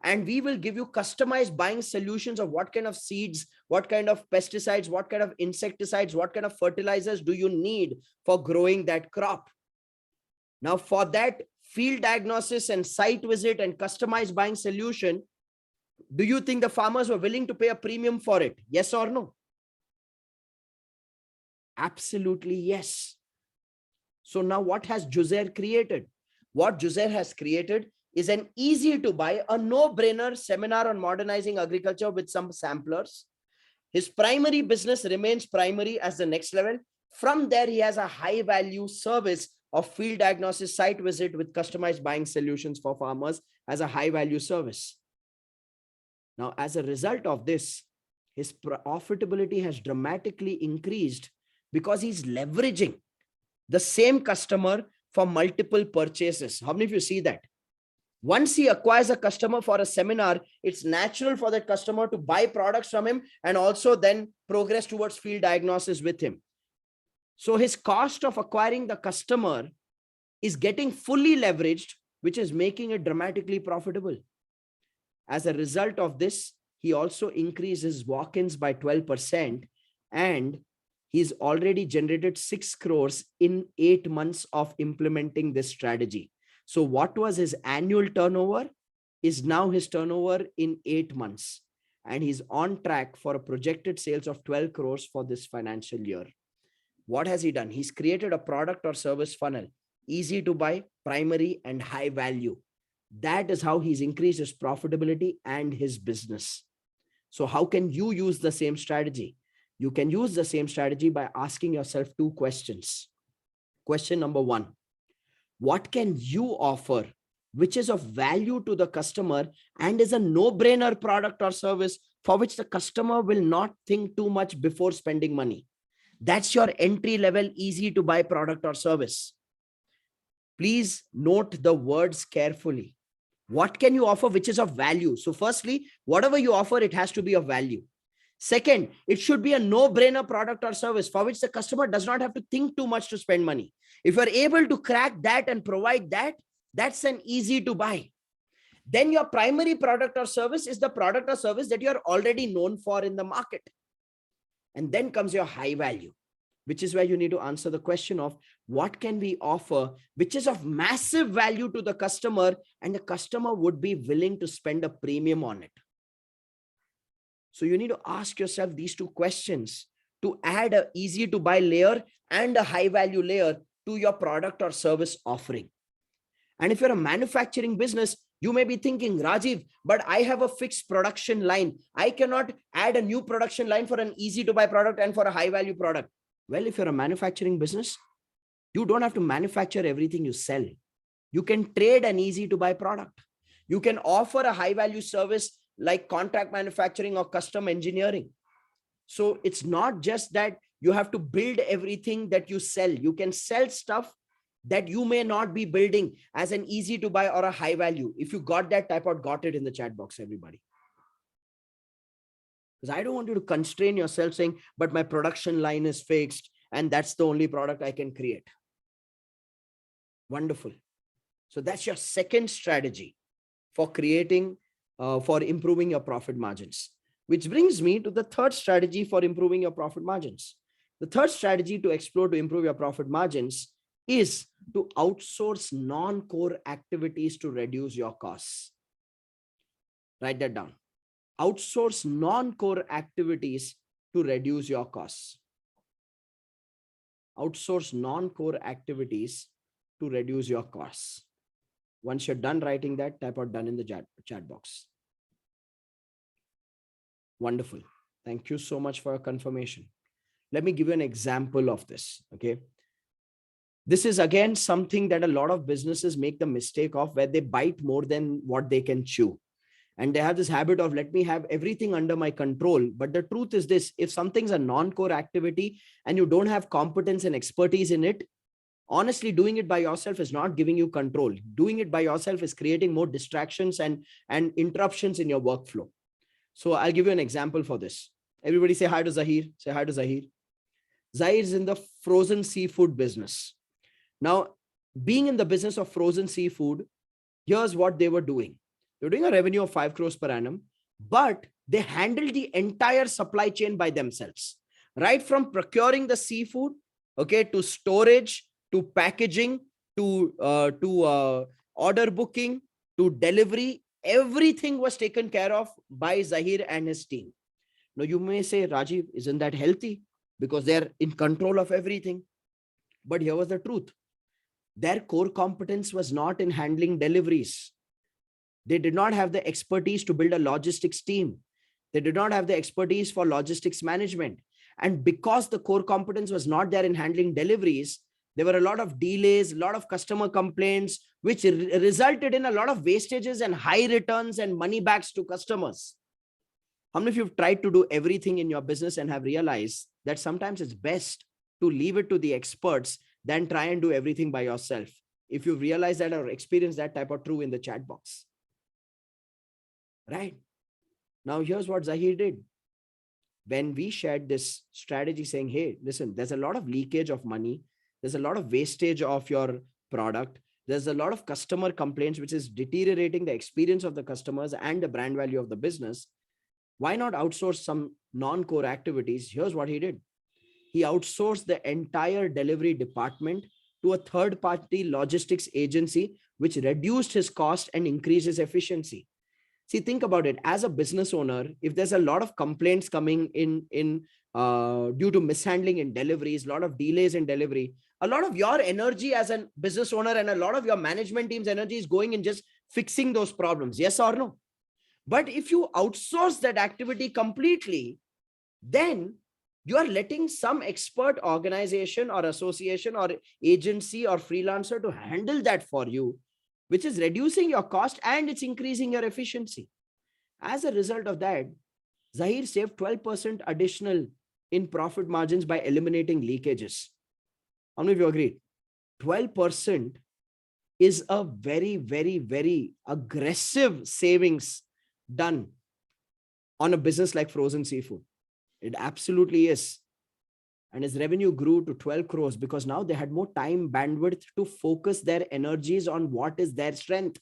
And we will give you customized buying solutions of what kind of seeds, what kind of pesticides, what kind of insecticides, what kind of fertilizers do you need for growing that crop. Now, for that field diagnosis and site visit and customized buying solution, do you think the farmers were willing to pay a premium for it? Yes or no? Absolutely yes. So now what has Juzair created? What Juzair has created is an easy to buy, a no-brainer seminar on modernizing agriculture with some samplers. His primary business remains primary as the next level. From there, he has a high value service of field diagnosis, site visit with customized buying solutions for farmers as a high value service. Now, as a result of this, his profitability has dramatically increased because he's leveraging the same customer for multiple purchases. How many of you see that? Once he acquires a customer for a seminar, it's natural for that customer to buy products from him and also then progress towards field diagnosis with him. So his cost of acquiring the customer is getting fully leveraged, which is making it dramatically profitable. As a result of this, he also increased his walk-ins by 12%, and he's already generated 6 crores in 8 months of implementing this strategy. So what was his annual turnover is now his turnover in 8 months. And he's on track for a projected sales of 12 crores for this financial year. What has he done? He's created a product or service funnel, easy to buy, primary, and high value. That is how he's increased his profitability and his business. So how can you use the same strategy? You can use the same strategy by asking yourself 2 questions. Question number 1. What can you offer which is of value to the customer and is a no-brainer product or service for which the customer will not think too much before spending money? That's your entry-level, easy-to-buy product or service. Please note the words carefully. What can you offer which is of value? So firstly, whatever you offer, it has to be of value. Second, it should be a no-brainer product or service for which the customer does not have to think too much to spend money. If you're able to crack that and provide that, that's an easy to buy. Then your primary product or service is the product or service that you're already known for in the market. And then comes your high value, which is where you need to answer the question of what can we offer, which is of massive value to the customer and the customer would be willing to spend a premium on it. So you need to ask yourself these 2 questions to add an easy to buy layer and a high value layer to your product or service offering. And if you're a manufacturing business, you may be thinking, Rajiv, but I have a fixed production line. I cannot add a new production line for an easy to buy product and for a high value product. Well, if you're a manufacturing business, you don't have to manufacture everything you sell. You can trade an easy to buy product. You can offer a high value service like contract manufacturing or custom engineering. So it's not just that you have to build everything that you sell. You can sell stuff that you may not be building as an easy to buy or a high value. If you got that, type out got it in the chat box, everybody. Because I don't want you to constrain yourself saying, but my production line is fixed and that's the only product I can create. Wonderful. So that's your second strategy for creating, for improving your profit margins, which brings me to the third strategy for improving your profit margins. The third strategy to explore to improve your profit margins is to outsource non-core activities to reduce your costs. Write that down. Outsource non-core activities to reduce your costs. Outsource non-core activities to reduce your costs. Once you're done writing that, type out done in the chat box. Wonderful. Thank you so much for your confirmation. Let me give you an example of this. Okay. This is again something that a lot of businesses make the mistake of, where they bite more than what they can chew. And they have this habit of, let me have everything under my control. But the truth is this, if something's a non-core activity and you don't have competence and expertise in it, honestly, doing it by yourself is not giving you control. Doing it by yourself is creating more distractions and interruptions in your workflow. So I'll give you an example for this. Everybody say hi to Zahir. Say hi to Zahir. Zahir is in the frozen seafood business. Now, being in the business of frozen seafood, here's what they were doing. They were doing a revenue of 5 crores per annum, but they handled the entire supply chain by themselves, right from procuring the seafood, okay, to storage, to packaging, to order booking, to delivery. Everything was taken care of by Zahir and his team. Now, you may say, Rajiv, isn't that healthy? Because they're in control of everything. But here was the truth. Their core competence was not in handling deliveries. They did not have the expertise to build a logistics team. They did not have the expertise for logistics management. And because the core competence was not there in handling deliveries, there were a lot of delays, a lot of customer complaints, which resulted in a lot of wastages and high returns and money backs to customers. How many of you have tried to do everything in your business and have realized that sometimes it's best to leave it to the experts than try and do everything by yourself? If you've realized that or experienced that, type of true in the chat box. Right? Now, here's what Zahir did. When we shared this strategy saying, hey, listen, there's a lot of leakage of money. There's a lot of wastage of your product. There's a lot of customer complaints, which is deteriorating the experience of the customers and the brand value of the business. Why not outsource some non-core activities? Here's what he did. He outsourced the entire delivery department to a third-party logistics agency, which reduced his cost and increased his efficiency. See, think about it. As a business owner, if there's a lot of complaints coming in due to mishandling in deliveries, a lot of delays in delivery, a lot of your energy as a business owner and a lot of your management team's energy is going in just fixing those problems. Yes or no? But if you outsource that activity completely, then you are letting some expert organization or association or agency or freelancer to handle that for you, which is reducing your cost and it's increasing your efficiency. As a result of that, Zahir saved 12% additional in profit margins by eliminating leakages. How many of you agree? 12% is a very, very, very aggressive savings done on a business like frozen seafood. It absolutely is. And his revenue grew to 12 crores because now they had more time bandwidth to focus their energies on what is their strength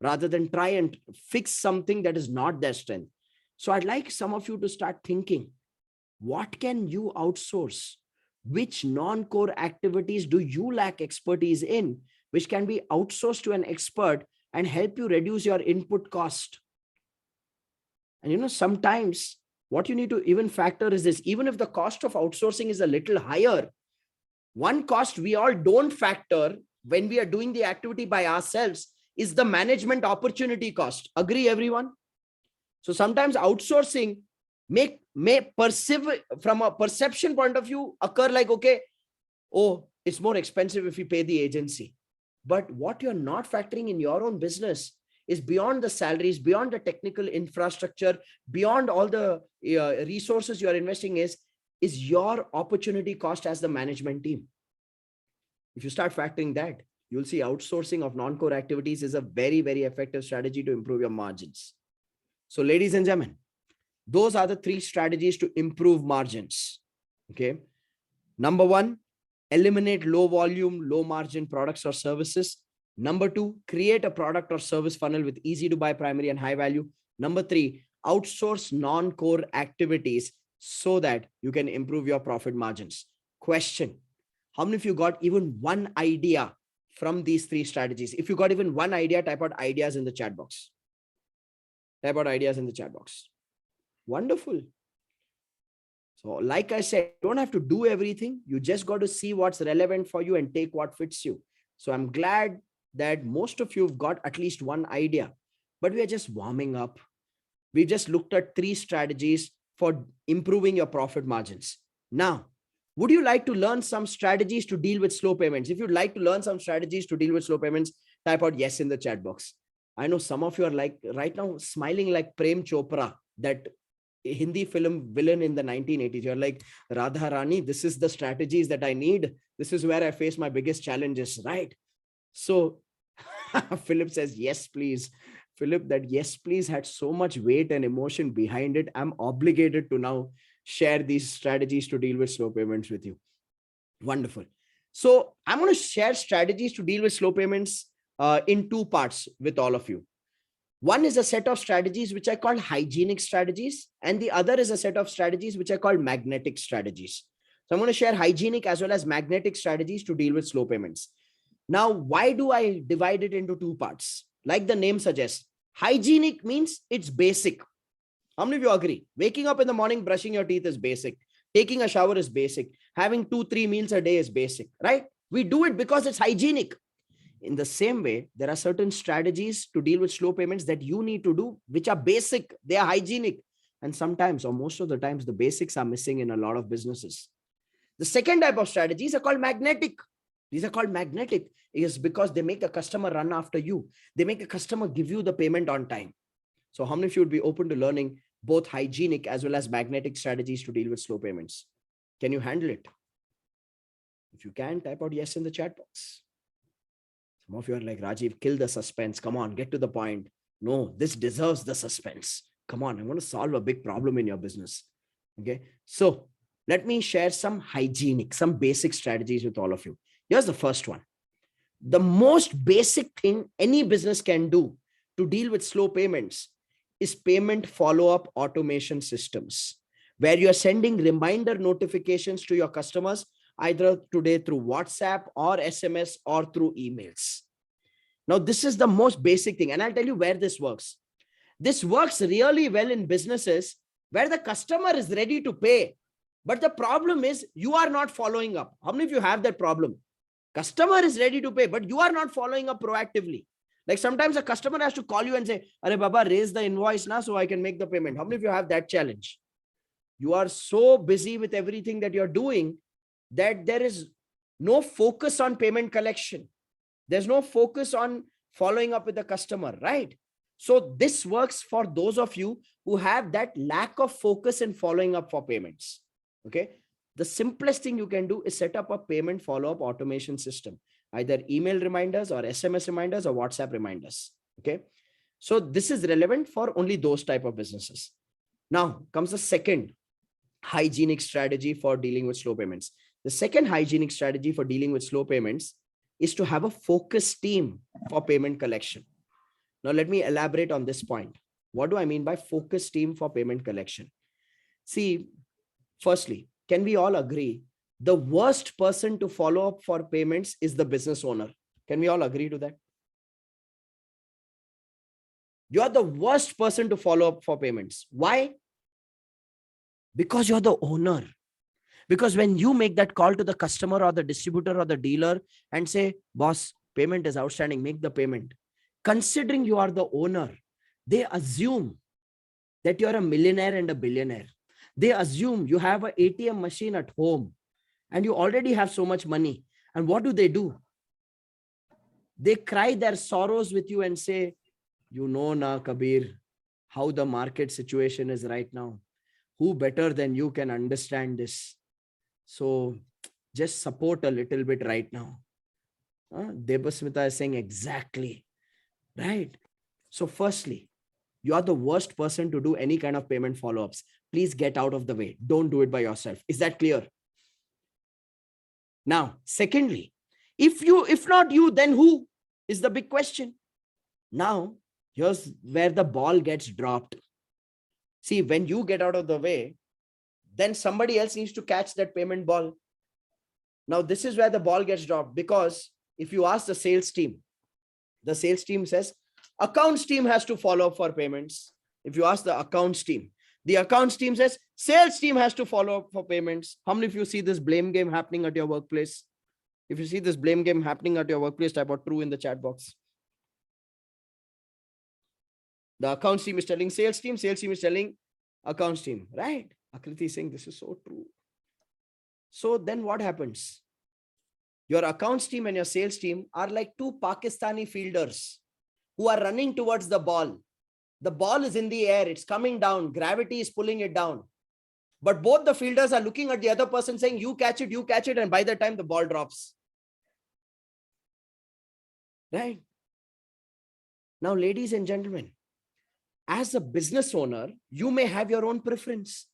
rather than try and fix something that is not their strength. So I'd like some of you to start thinking, what can you outsource? Which non-core activities do you lack expertise in, which can be outsourced to an expert and help you reduce your input cost? And sometimes what you need to even factor is this, even if the cost of outsourcing is a little higher, one cost we all don't factor when we are doing the activity by ourselves is the management opportunity cost. Agree, everyone? So sometimes outsourcing may perceive from a perception point of view occur like, okay, oh, it's more expensive if we pay the agency. But what you're not factoring in your own business is beyond the salaries, beyond the technical infrastructure, beyond all the resources you're investing is your opportunity cost as the management team. If you start factoring that, you'll see outsourcing of non-core activities is a very, very effective strategy to improve your margins. So ladies and gentlemen, those are the 3 strategies to improve margins. Okay. Number 1, eliminate low volume, low margin products or services. Number 2, create a product or service funnel with easy to buy primary and high value. Number 3, outsource non-core activities so that you can improve your profit margins. Question: how many of you got even one idea from these 3 strategies? If you got even one idea, type out ideas in the chat box. Type out ideas in the chat box. Wonderful. So like I said, you don't have to do everything. You just got to see what's relevant for you and take what fits you. So I'm glad that most of you have got at least one idea, but we are just warming up. We just looked at 3 strategies for improving your profit margins. Now, would you like to learn some strategies to deal with slow payments? If you'd like to learn some strategies to deal with slow payments, type out yes in the chat box. I know some of you are like right now smiling like Prem Chopra, that Hindi film villain in the 1980s. You're like, Radha Rani, this is the strategies that I need. This is where I face my biggest challenges, right? So Philip says, yes, please. Philip, that yes, please had so much weight and emotion behind it. I'm obligated to now share these strategies to deal with slow payments with you. Wonderful. So I'm going to share strategies to deal with slow payments in 2 parts with all of you. One is a set of strategies which I call hygienic strategies, and the other is a set of strategies which I call magnetic strategies. So I'm going to share hygienic as well as magnetic strategies to deal with slow payments. Now, why do I divide it into 2 parts? Like the name suggests, hygienic means it's basic. How many of you agree? Waking up in the morning, brushing your teeth is basic. Taking a shower is basic. Having 2-3 meals a day is basic, right? We do it because it's hygienic. In the same way, there are certain strategies to deal with slow payments that you need to do, which are basic, they are hygienic. And sometimes, or most of the times, the basics are missing in a lot of businesses. The second type of strategies are called magnetic. These are called magnetic is because they make a customer run after you. They make a customer give you the payment on time. So how many of you would be open to learning both hygienic as well as magnetic strategies to deal with slow payments? Can you handle it? If you can, type out yes in the chat box. Some of you are like, Rajiv, kill the suspense. Come on, get to the point. No, this deserves the suspense. Come on, I want to solve a big problem in your business. Okay. So let me share some hygienic, some basic strategies with all of you. Here's the first one. The most basic thing any business can do to deal with slow payments is payment follow-up automation systems, where you're sending reminder notifications to your customers either today through WhatsApp or SMS or through emails. Now, this is the most basic thing. And I'll tell you where this works. This works really well in businesses where the customer is ready to pay. But the problem is you are not following up. How many of you have that problem? Customer is ready to pay, but you are not following up proactively. Like sometimes a customer has to call you and say, "Arey Baba, raise the invoice now so I can make the payment." How many of you have that challenge? You are so busy with everything that you're doing that there is no focus on payment collection. There's no focus on following up with the customer, right? So this works for those of you who have that lack of focus in following up for payments. Okay. The simplest thing you can do is set up a payment follow-up automation system, either email reminders or SMS reminders or WhatsApp reminders. Okay. So this is relevant for only those type of businesses. Now comes the second hygienic strategy for dealing with slow payments. The second hygienic strategy for dealing with slow payments is to have a focused team for payment collection. Now, let me elaborate on this point. What do I mean by focused team for payment collection? See, firstly, can we all agree the worst person to follow up for payments is the business owner? Can we all agree to that? You are the worst person to follow up for payments. Why? Because you're the owner. Because when you make that call to the customer or the distributor or the dealer and say, "Boss, payment is outstanding, make the payment." Considering you are the owner, they assume that you're a millionaire and a billionaire. They assume you have an ATM machine at home and you already have so much money. And what do? They cry their sorrows with you and say, "You know, na Kabir, how the market situation is right now. Who better than you can understand this? So just support a little bit right now." Debasmita is saying exactly. Right. So firstly, you are the worst person to do any kind of payment follow-ups. Please get out of the way. Don't do it by yourself. Is that clear? Now, secondly, if not you, then who is the big question. Now, here's where the ball gets dropped. See, when you get out of the way, then somebody else needs to catch that payment ball. Now, this is where the ball gets dropped, because if you ask the sales team says, accounts team has to follow up for payments. If you ask the accounts team says, sales team has to follow up for payments. How many of you see this blame game happening at your workplace? If you see this blame game happening at your workplace, type out true in the chat box. The accounts team is telling sales team is telling accounts team, right? Akriti is saying this is so true. So then what happens? Your accounts team and your sales team are like two Pakistani fielders who are running towards the ball. The ball is in the air. It's coming down. Gravity is pulling it down. But both the fielders are looking at the other person saying, you catch it. And by the time the ball drops. Right? Now, ladies and gentlemen, as a business owner, you may have your own preference.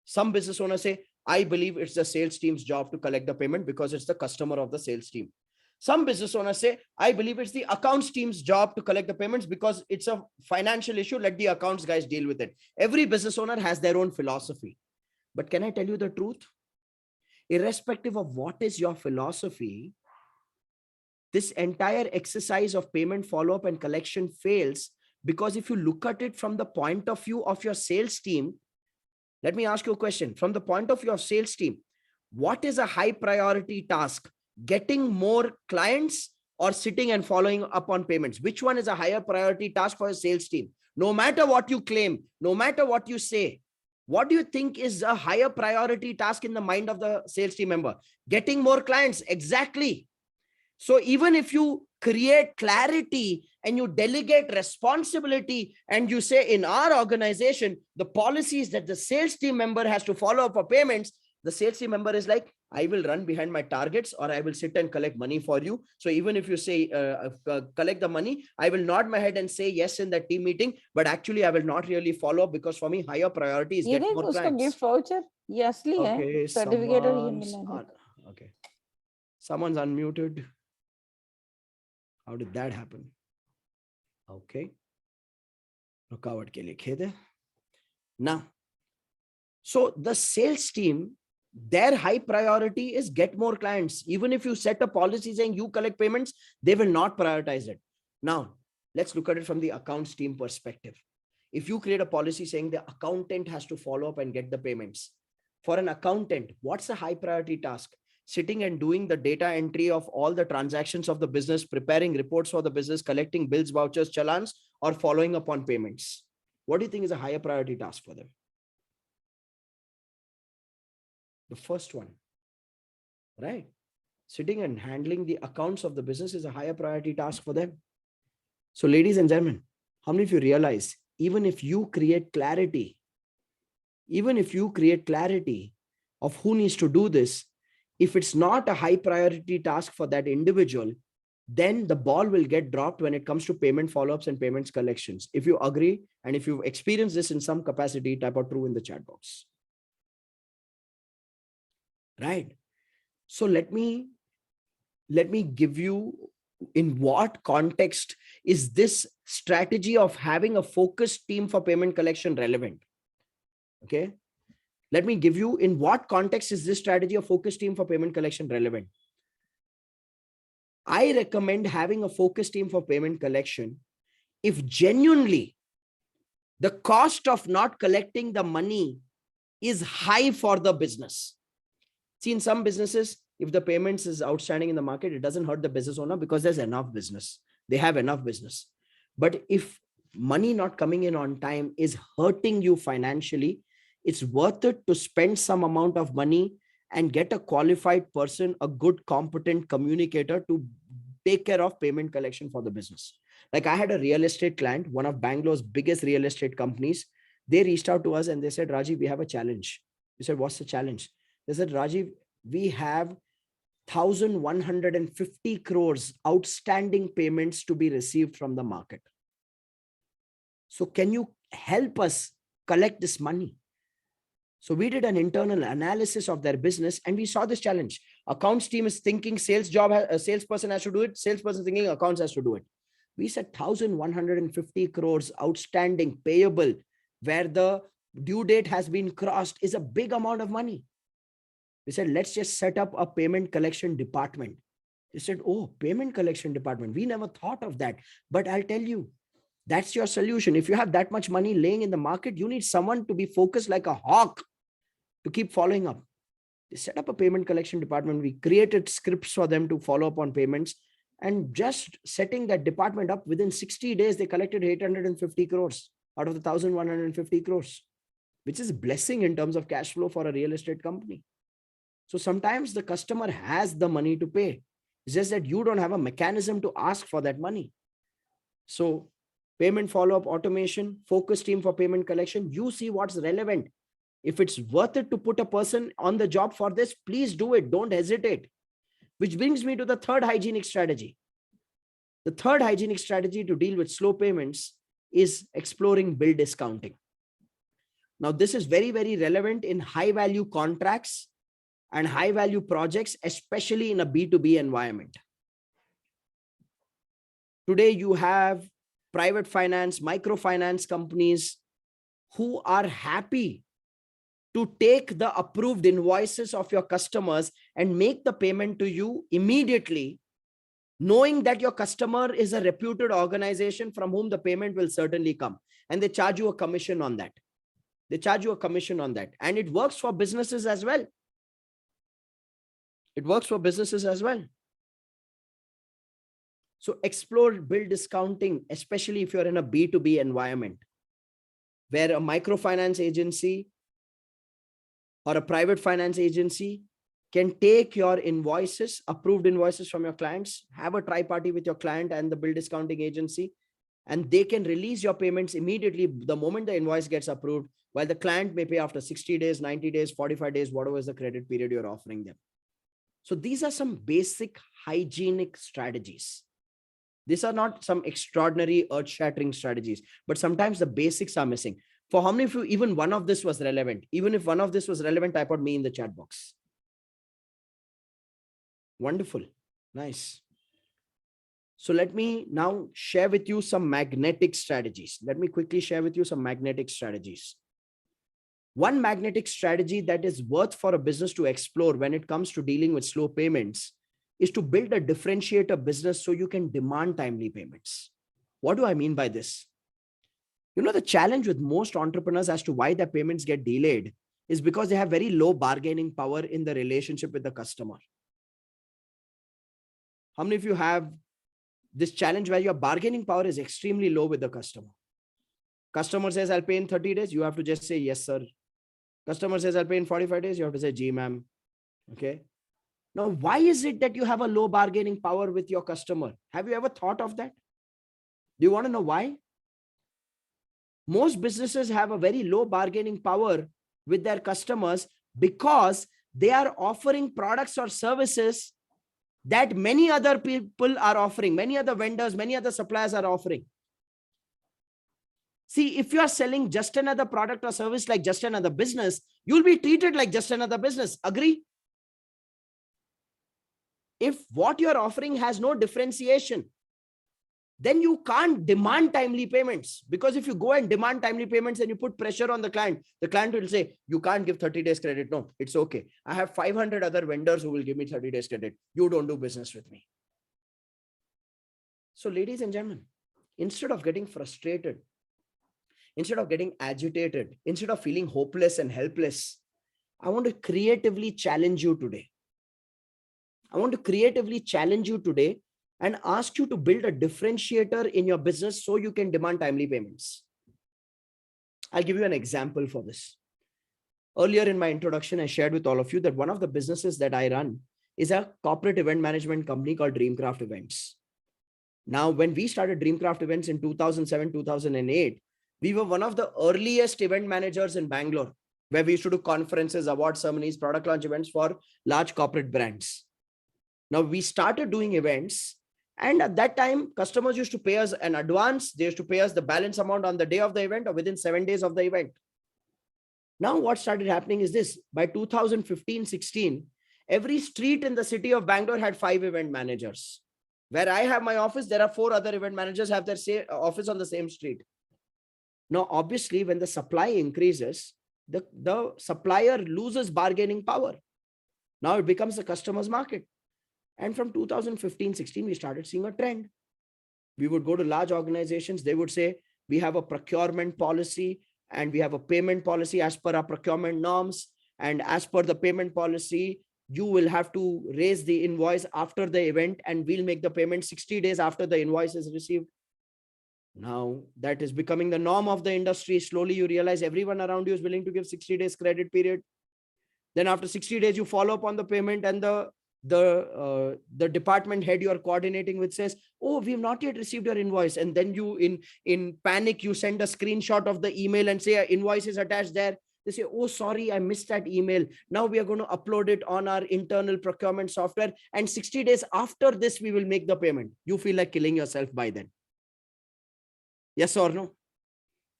Some business owners say, I believe it's the sales team's job to collect the payment because it's the customer of the sales team. Some business owners say, I believe it's the accounts team's job to collect the payments because it's a financial issue. Let the accounts guys deal with it. Every business owner has their own philosophy. But can I tell you the truth? Irrespective of what is your philosophy, this entire exercise of payment follow-up and collection fails, because if you look at it from the point of view of your sales team, let me ask you a question. From the point of view of sales team, what is a high priority task? Getting more clients or sitting and following up on payments? Which one is a higher priority task for a sales team? No matter what you claim, no matter what you say, what do you think is a higher priority task in the mind of the sales team member? Getting more clients. Exactly. So even if you create clarity and you delegate responsibility and you say, in our organization, the policies that the sales team member has to follow up for payments, the sales team member is like, I will run behind my targets, or I will sit and collect money for you. So even if you say collect the money, I will nod my head and say yes in that team meeting, but actually I will not really follow up, because for me higher priority is ये get more उसको clients. Gift voucher ये असली है, Okay, certificate और ये मिला है. okay, someone's unmuted. How did that happen? Okay. रुकावट के लिए खेद है. Now, so the sales team, their high priority is get more clients. Even if you set a policy saying you collect payments, they will not prioritize it. Now, let's look at it from the accounts team perspective. If you create a policy saying the accountant has to follow up and get the payments, for an accountant, what's a high priority task? Sitting and doing the data entry of all the transactions of the business, preparing reports for the business, collecting bills, vouchers, challans, or following up on payments? What do you think is a higher priority task for them? The first one, right? Sitting and handling the accounts of the business is a higher priority task for them. So ladies and gentlemen, how many of you realize, even if you create clarity of who needs to do this, if it's not a high priority task for that individual, then the ball will get dropped when it comes to payment follow-ups and payments collections. If you agree, and if you've experienced this in some capacity, type out true in the chat box. Right? So let me give you, in what context is this strategy of having a focused team for payment collection relevant? Okay. Let me give you, in what context is this strategy of focused team for payment collection relevant? I recommend having a focused team for payment collection if genuinely the cost of not collecting the money is high for the business. See, in some businesses, if the payments is outstanding in the market, it doesn't hurt the business owner because there's enough business. They have enough business. But if money not coming in on time is hurting you financially, it's worth it to spend some amount of money and get a qualified person, a good, competent communicator to take care of payment collection for the business. Like I had a real estate client, one of Bangalore's biggest real estate companies. They reached out to us and they said, Rajiv, we have a challenge. We said, what's the challenge? They said, Rajiv, we have 1,150 crores outstanding payments to be received from the market. So can you help us collect this money? So we did an internal analysis of their business and we saw this challenge. Accounts team is thinking a salesperson has to do it. Salesperson thinking accounts has to do it. We said 1,150 crores outstanding payable where the due date has been crossed is a big amount of money. We said, let's just set up a payment collection department. They said, oh, payment collection department. We never thought of that. But I'll tell you, that's your solution. If you have that much money laying in the market, you need someone to be focused like a hawk to keep following up. They set up a payment collection department. We created scripts for them to follow up on payments. And just setting that department up, within 60 days, they collected 850 crores out of the 1,150 crores, which is a blessing in terms of cash flow for a real estate company. So sometimes the customer has the money to pay. It's just that you don't have a mechanism to ask for that money. So payment follow-up automation, focus team for payment collection, you see what's relevant. If it's worth it to put a person on the job for this, please do it. Don't hesitate. Which brings me to the third hygienic strategy. The third hygienic strategy to deal with slow payments is exploring bill discounting. Now, this is very, very relevant in high value contracts and high value projects, especially in a B2B environment. Today, you have private finance, microfinance companies who are happy to take the approved invoices of your customers and make the payment to you immediately, knowing that your customer is a reputed organization from whom the payment will certainly come. And they charge you a commission on that. And it works for businesses as well. So explore bill discounting, especially if you're in a B2B environment where a microfinance agency or a private finance agency can take your invoices, approved invoices from your clients, have a tri-party with your client and the bill discounting agency, and they can release your payments immediately the moment the invoice gets approved, while the client may pay after 60 days, 90 days, 45 days, whatever is the credit period you're offering them. So these are some basic hygienic strategies. These are not some extraordinary earth-shattering strategies, but sometimes the basics are missing. For how many of you, even one of this was relevant? Even if one of this was relevant, type out me in the chat box. Wonderful. Nice. So let me now share with you some magnetic strategies. Let me quickly share with you some magnetic strategies. One magnetic strategy that is worth for a business to explore when it comes to dealing with slow payments is to build a differentiator business so you can demand timely payments. What do I mean by this? You know, the challenge with most entrepreneurs as to why their payments get delayed is because they have very low bargaining power in the relationship with the customer. How many of you have this challenge where your bargaining power is extremely low with the customer? Customer says, I'll pay in 30 days. You have to just say, yes, sir. Customer says, I'll pay in 45 days. You have to say, G, ma'am. Okay. Now, why is it that you have a low bargaining power with your customer? Have you ever thought of that? Do you want to know why? Most businesses have a very low bargaining power with their customers because they are offering products or services that many other people are offering, many other vendors, many other suppliers are offering. See, if you are selling just another product or service like just another business, you'll be treated like just another business. Agree? If what you're offering has no differentiation, then you can't demand timely payments, because if you go and demand timely payments and you put pressure on the client will say, you can't give 30 days credit. No, it's okay. I have 500 other vendors who will give me 30 days credit. You don't do business with me. So ladies and gentlemen, instead of getting frustrated, instead of getting agitated, instead of feeling hopeless and helpless, I want to creatively challenge you today. I want to creatively challenge you today and ask you to build a differentiator in your business so you can demand timely payments. I'll give you an example for this. Earlier in my introduction, I shared with all of you that one of the businesses that I run is a corporate event management company called Dreamcraft Events. Now, when we started Dreamcraft Events in 2007, 2008, we were one of the earliest event managers in Bangalore, where we used to do conferences, award ceremonies, product launch events for large corporate brands. Now, we started doing events, and at that time, customers used to pay us an advance. They used to pay us the balance amount on the day of the event or within 7 days of the event. Now, what started happening is this. By 2015-16, every street in the city of Bangalore had 5 event managers. Where I have my office, there are 4 other event managers have their same office on the same street. Now, obviously, when the supply increases, the supplier loses bargaining power. Now it becomes the customer's market. And from 2015-16, we started seeing a trend. We would go to large organizations. They would say, we have a procurement policy and we have a payment policy as per our procurement norms. And as per the payment policy, you will have to raise the invoice after the event and we'll make the payment 60 days after the invoice is received. Now that is becoming the norm of the industry. Slowly you realize everyone around you is willing to give 60 days credit period. Then after 60 days, you follow up on the payment and the department head you are coordinating with says, oh, we've not yet received your invoice. And then you in panic, you send a screenshot of the email and say, invoice is attached there. They say, oh, sorry, I missed that email. Now we are going to upload it on our internal procurement software. And 60 days after this, we will make the payment. You feel like killing yourself by then. Yes or no?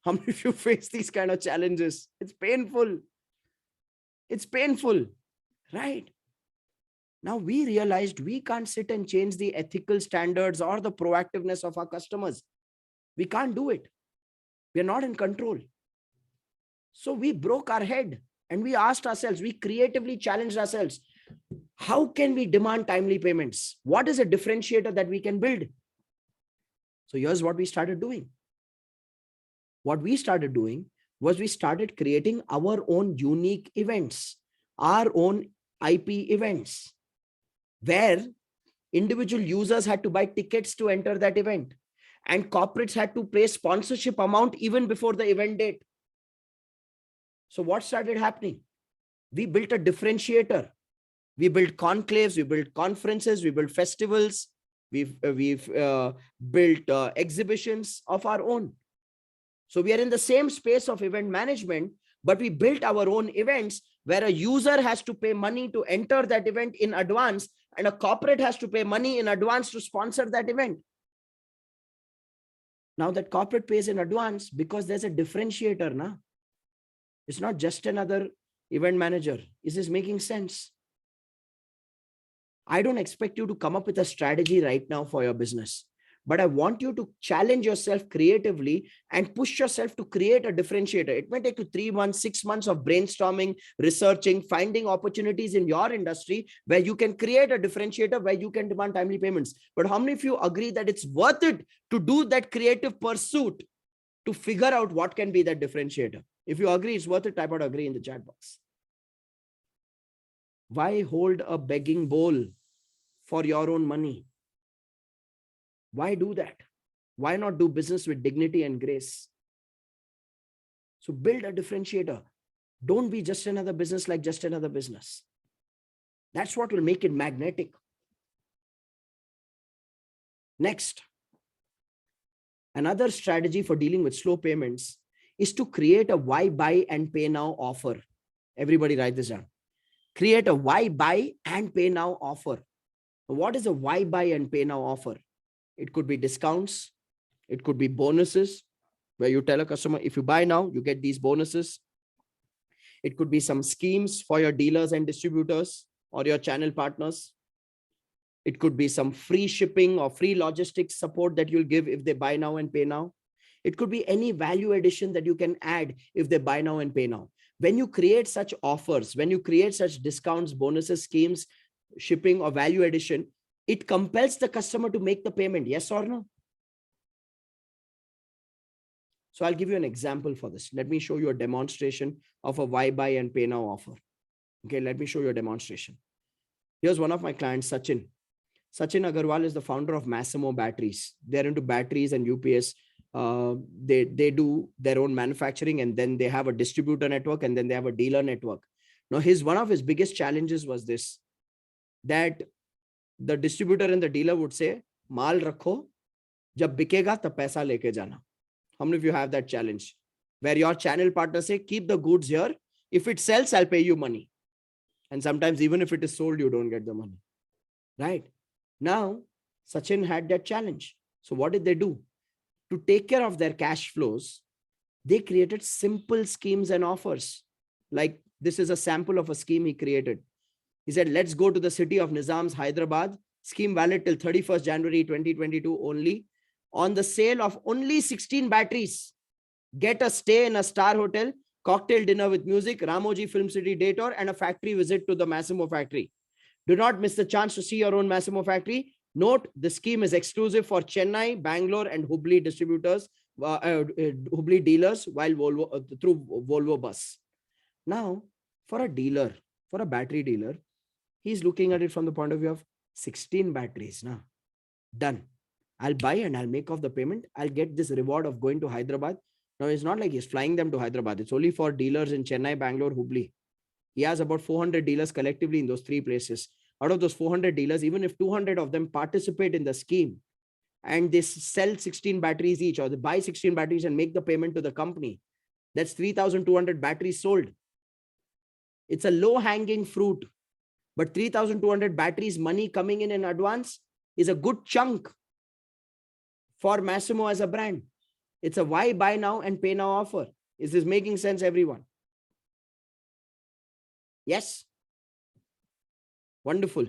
How many of you face these kind of challenges? It's painful. It's painful, right? Now we realized we can't sit and change the ethical standards or the proactiveness of our customers. We can't do it. We are not in control. So we broke our head and we asked ourselves, we creatively challenged ourselves. How can we demand timely payments? What is a differentiator that we can build? So here's what we started doing. What we started doing was we started creating our own unique events, our own IP events, where Individual users had to buy tickets to enter that event, and corporates had to pay sponsorship amount even before the event date. So what started happening? We built a differentiator. We built conclaves, we built conferences, we built festivals, we've built exhibitions of our own. So we are in the same space of event management, but we built our own events where a user has to pay money to enter that event in advance, and a corporate has to pay money in advance to sponsor that event. Now that corporate pays in advance because there's a differentiator now. It's not just another event manager. Is this making sense? I don't expect you to come up with a strategy right now for your business, but I want you to challenge yourself creatively and push yourself to create a differentiator. It may take you 3 months, 6 months of brainstorming, researching, finding opportunities in your industry where you can create a differentiator where you can demand timely payments. But how many of you agree that it's worth it to do that creative pursuit to figure out what can be that differentiator? If you agree it's worth it, type out agree in the chat box. Why hold a begging bowl for your own money? Why do that? Why not do business with dignity and grace? So build a differentiator. Don't be just another business like just another business. That's what will make it magnetic. Next, another strategy for dealing with slow payments is to create a why buy and pay now offer. Everybody write this down. Create a why buy and pay now offer. What is a why buy and pay now offer? It could be discounts. It could be bonuses where you tell a customer, if you buy now, you get these bonuses. It could be some schemes for your dealers and distributors or your channel partners. It could be some free shipping or free logistics support that you'll give if they buy now and pay now. It could be any value addition that you can add if they buy now and pay now. When you create such offers, when you create such discounts, bonuses, schemes, shipping or value addition, it compels the customer to make the payment. Yes or no? So I'll give you an example for this. Let me show you a demonstration of a why buy and pay now offer. Okay, let me show you a demonstration. Here's one of my clients, Sachin. Sachin Agarwal is the founder of Massimo Batteries. They're into batteries and UPS. They do their own manufacturing, and then they have a distributor network, and then they have a dealer network. Now, one of his biggest challenges was this, that the distributor and the dealer would say, "Maal rakho, jab bikega tab paisa leke jana." How many of you have that challenge where your channel partner say, "Keep the goods here. If it sells, I'll pay you money." And sometimes even if it is sold, you don't get the money, right? Now, Sachin had that challenge. So what did they do? To take care of their cash flows, they created simple schemes and offers. Like this is a sample of a scheme he created. He said, let's go to the city of Nizam's Hyderabad, scheme valid till 31st January 2022 only. On the sale of only 16 batteries, get a stay in a star hotel, cocktail dinner with music, Ramoji Film City day tour, and a factory visit to the Massimo factory. Do not miss the chance to see your own Massimo factory. Note, the scheme is exclusive for Chennai, Bangalore, and Hubli distributors, Hubli dealers, while through Volvo bus. Now, for a dealer, for a battery dealer, he's looking at it from the point of view of 16 batteries. Now, done. I'll buy and I'll make off the payment. I'll get this reward of going to Hyderabad. Now, it's not like he's flying them to Hyderabad. It's only for dealers in Chennai, Bangalore, Hubli. He has about 400 dealers collectively in those three places. Out of those 400 dealers, even if 200 of them participate in the scheme and they sell 16 batteries each, or they buy 16 batteries and make the payment to the company, that's 3,200 batteries sold. It's a low-hanging fruit, but 3,200 batteries money coming in advance is a good chunk for Massimo as a brand. It's a why buy now and pay now offer. Is this making sense, everyone? Yes? Wonderful.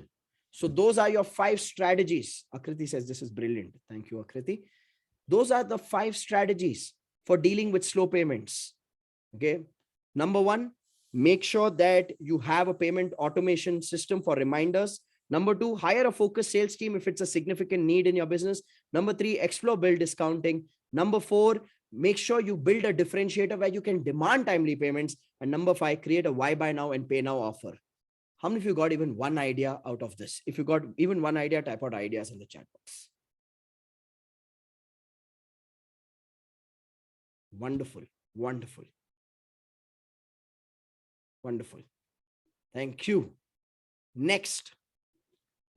So those are your 5 strategies. Akriti says this is brilliant. Thank you, Akriti. Those are the 5 strategies for dealing with slow payments. Okay. Number 1, make sure that you have a payment automation system for reminders. Number 2, hire a focused sales team if it's a significant need in your business. Number 3, explore bill discounting. Number 4, make sure you build a differentiator where you can demand timely payments. And number 5, create a why buy now and pay now offer. How many of you got even one idea out of this? If you got even one idea, type out ideas in the chat box. Wonderful, wonderful, wonderful. Thank you. Next,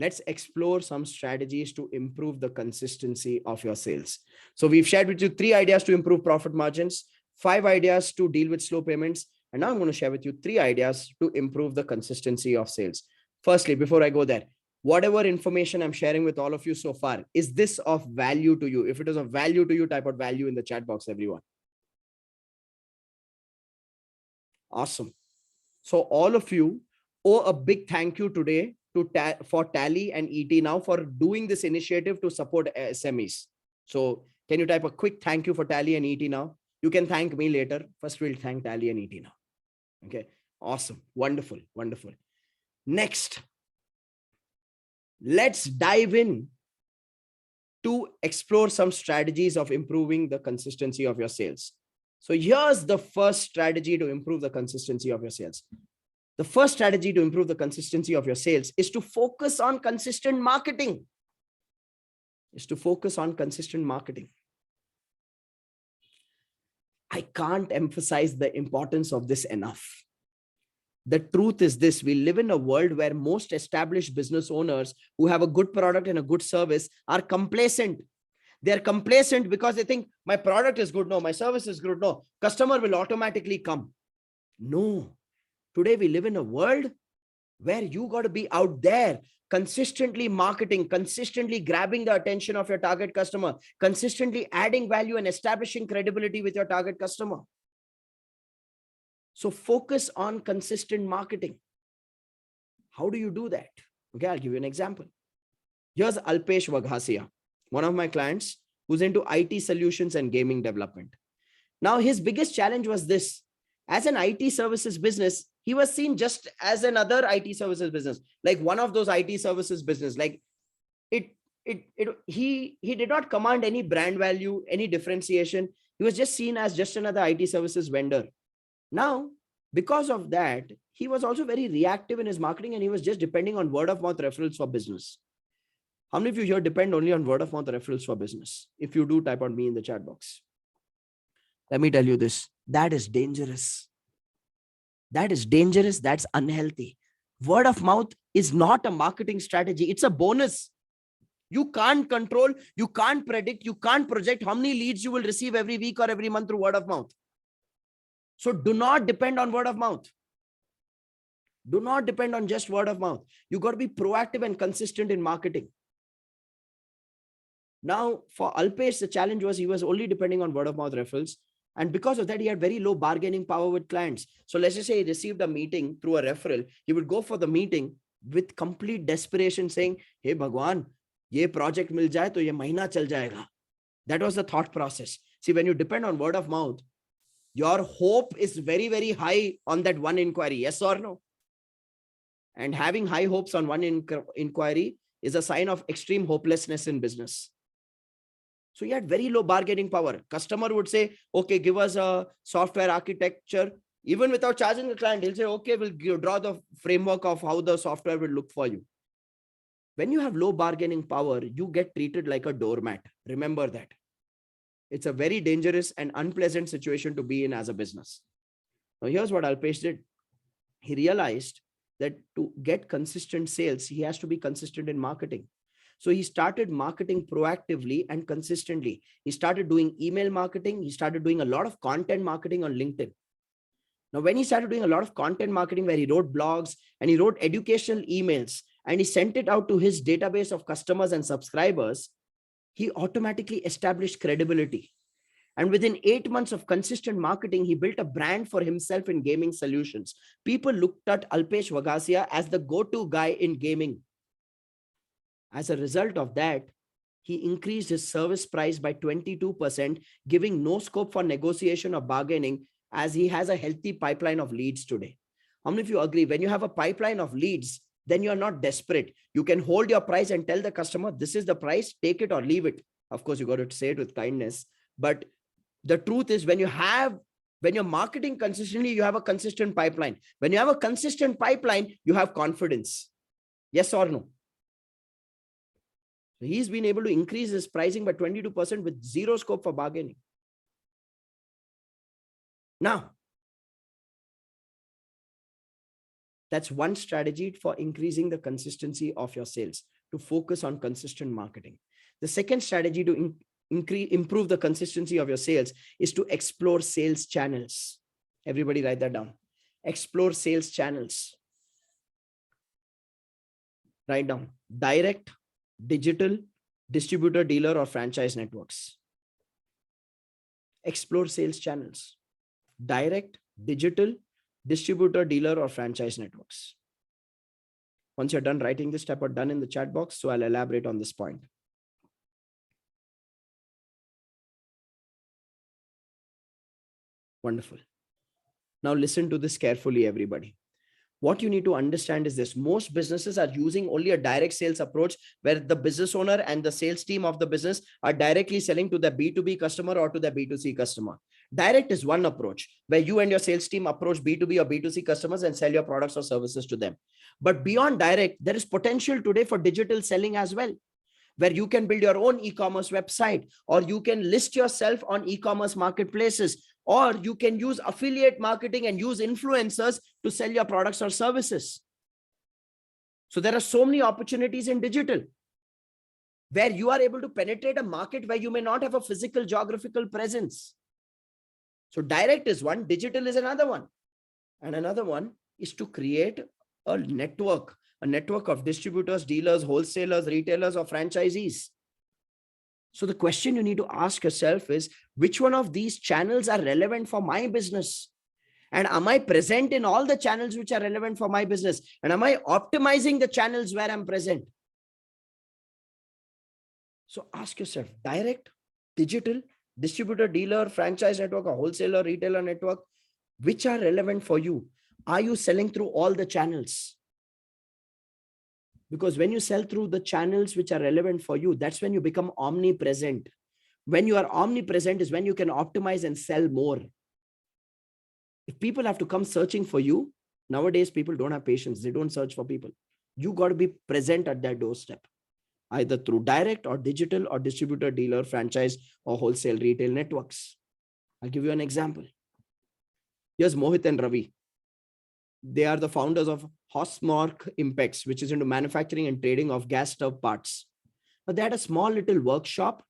let's explore some strategies to improve the consistency of your sales. So we've shared with you 3 ideas to improve profit margins, 5 ideas to deal with slow payments. And now I'm going to share with you 3 ideas to improve the consistency of sales. Firstly, before I go there, whatever information I'm sharing with all of you so far, is this of value to you? If it is of value to you, type out value in the chat box, everyone. Awesome. So all of you owe a big thank you today for Tally and ET now for doing this initiative to support SMEs. So can you type a quick thank you for Tally and ET now? You can thank me later. First, we'll thank Tally and ET now. Okay. Awesome. Wonderful. Wonderful. Next, let's dive in to explore some strategies of improving the consistency of your sales. So here's the first strategy to improve the consistency of your sales. The first strategy to improve the consistency of your sales is to focus on consistent marketing. I can't emphasize the importance of this enough. The truth is this: we live in a world where most established business owners who have a good product and a good service are complacent. They're complacent because they think my product is good. No, my service is good. No, customer will automatically come. No, today we live in a world where you got to be out there consistently marketing, consistently grabbing the attention of your target customer, consistently adding value and establishing credibility with your target customer. So focus on consistent marketing. How do you do that? Okay, I'll give you an example. Here's Alpesh Vaghasia, one of my clients who's into IT solutions and gaming development. Now, his biggest challenge was this: as an IT services business, he was seen just as another IT services business, like one of those IT services business. Like he did not command any brand value, any differentiation. He was just seen as just another IT services vendor. Now, because of that, he was also very reactive in his marketing, and he was just depending on word of mouth referrals for business. How many of you here depend only on word of mouth referrals for business? If you do, type on me in the chat box. Let me tell you this: that is dangerous. That is dangerous. That's unhealthy. Word of mouth is not a marketing strategy. It's a bonus. You can't control, you can't predict, you can't project how many leads you will receive every week or every month through word of mouth. So do not depend on word of mouth. Do not depend on just word of mouth. You got to be proactive and consistent in marketing. Now, for Alpesh, the challenge was he was only depending on word of mouth referrals. And because of that, he had very low bargaining power with clients. So let's just say he received a meeting through a referral. He would go for the meeting with complete desperation saying, hey, Bhagwan, ye project mil jaye to ye mahina chal jayega. That was the thought process. See, when you depend on word of mouth, your hope is very, very high on that one inquiry. Yes or no? And having high hopes on one inquiry is a sign of extreme hopelessness in business. So he had very low bargaining power. Customer would say, okay, give us a software architecture. Even without charging the client, he'll say, okay, we'll draw the framework of how the software will look for you. When you have low bargaining power, you get treated like a doormat. Remember that. It's a very dangerous and unpleasant situation to be in as a business. Now, here's what Alpesh did. He realized that to get consistent sales, he has to be consistent in marketing. So he started marketing proactively and consistently. He started doing email marketing. He started doing a lot of content marketing on LinkedIn. Now, when he started doing a lot of content marketing where he wrote blogs and he wrote educational emails and he sent it out to his database of customers and subscribers, he automatically established credibility. And within 8 months of consistent marketing, he built a brand for himself in gaming solutions. People looked at Alpesh Vaghasia as the go-to guy in gaming. As a result of that, he increased his service price by 22%, giving no scope for negotiation or bargaining, as he has a healthy pipeline of leads today. How many of you agree? When you have a pipeline of leads, then you're not desperate. You can hold your price and tell the customer, this is the price, take it or leave it. Of course, you got to say it with kindness. But the truth is, when you have When you're marketing consistently, you have a consistent pipeline. When you have a consistent pipeline, you have confidence. Yes or no? So he's been able to increase his pricing by 22% with zero scope for bargaining. Now, that's one strategy for increasing the consistency of your sales, to focus on consistent marketing. The second strategy to improve the consistency of your sales is to explore sales channels. Everybody write that down. Explore sales channels. Write down: direct, digital, distributor, dealer, or franchise networks. Explore sales channels: direct, digital, distributor, dealer, or franchise networks. Once you're done writing this, type or done in the chat box, so I'll elaborate on this point. Wonderful. Now listen to this carefully, everybody. What you need to understand is this: most businesses are using only a direct sales approach, where the business owner and the sales team of the business are directly selling to the B2B customer or to the B2C customer. Direct is one approach, where you and your sales team approach B2B or B2C customers and sell your products or services to them. But beyond direct, there is potential today for digital selling as well, where you can build your own e-commerce website, or you can list yourself on e-commerce marketplaces, or you can use affiliate marketing and use influencers to sell your products or services. So there are so many opportunities in digital, where you are able to penetrate a market where you may not have a physical geographical presence. So direct is one, digital is another one. And another one is to create a network of distributors, dealers, wholesalers, retailers, or franchisees. So the question you need to ask yourself is, which one of these channels are relevant for my business? And am I present in all the channels which are relevant for my business? And am I optimizing the channels where I'm present? So ask yourself: direct, digital, distributor, dealer, franchise network, or wholesaler, retailer network, which are relevant for you? Are you selling through all the channels? Because when you sell through the channels which are relevant for you, that's when you become omnipresent. When you are omnipresent is when you can optimize and sell more. If people have to come searching for you, nowadays people don't have patience. They don't search for people. You got to be present at their doorstep, either through direct or digital or distributor, dealer, franchise, or wholesale retail networks. I'll give you an example. Here's Mohit and Ravi. They are the founders of Hosmark Impex, which is into manufacturing and trading of gas stove parts. But they had a small little workshop,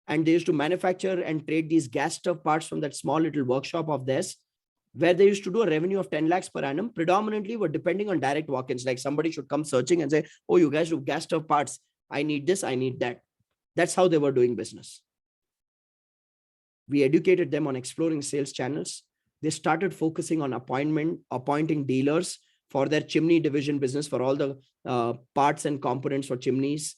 and they used to manufacture and trade these gas stove parts from that small little workshop of theirs, where they used to do a revenue of 10 lakhs per annum. Predominantly were depending on direct walk-ins, like somebody should come searching and say, oh, you guys do gas stove parts. I need this, I need that. That's how they were doing business. We educated them on exploring sales channels. They started focusing on appointing dealers for their chimney division business, for all the parts and components for chimneys.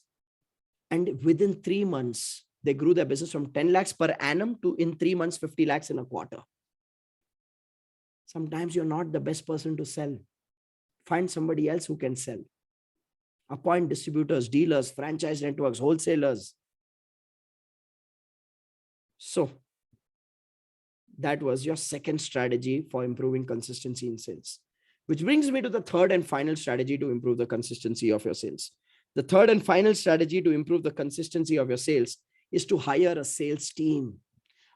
And within 3 months, they grew their business from 10 lakhs per annum to, in 3 months, 50 lakhs in a quarter. Sometimes you're not the best person to sell. Find somebody else who can sell. Appoint distributors, dealers, franchise networks, wholesalers. So that was your second strategy for improving consistency in sales, which brings me to the third and final strategy to improve the consistency of your sales. The third and final strategy to improve the consistency of your sales is to hire a sales team.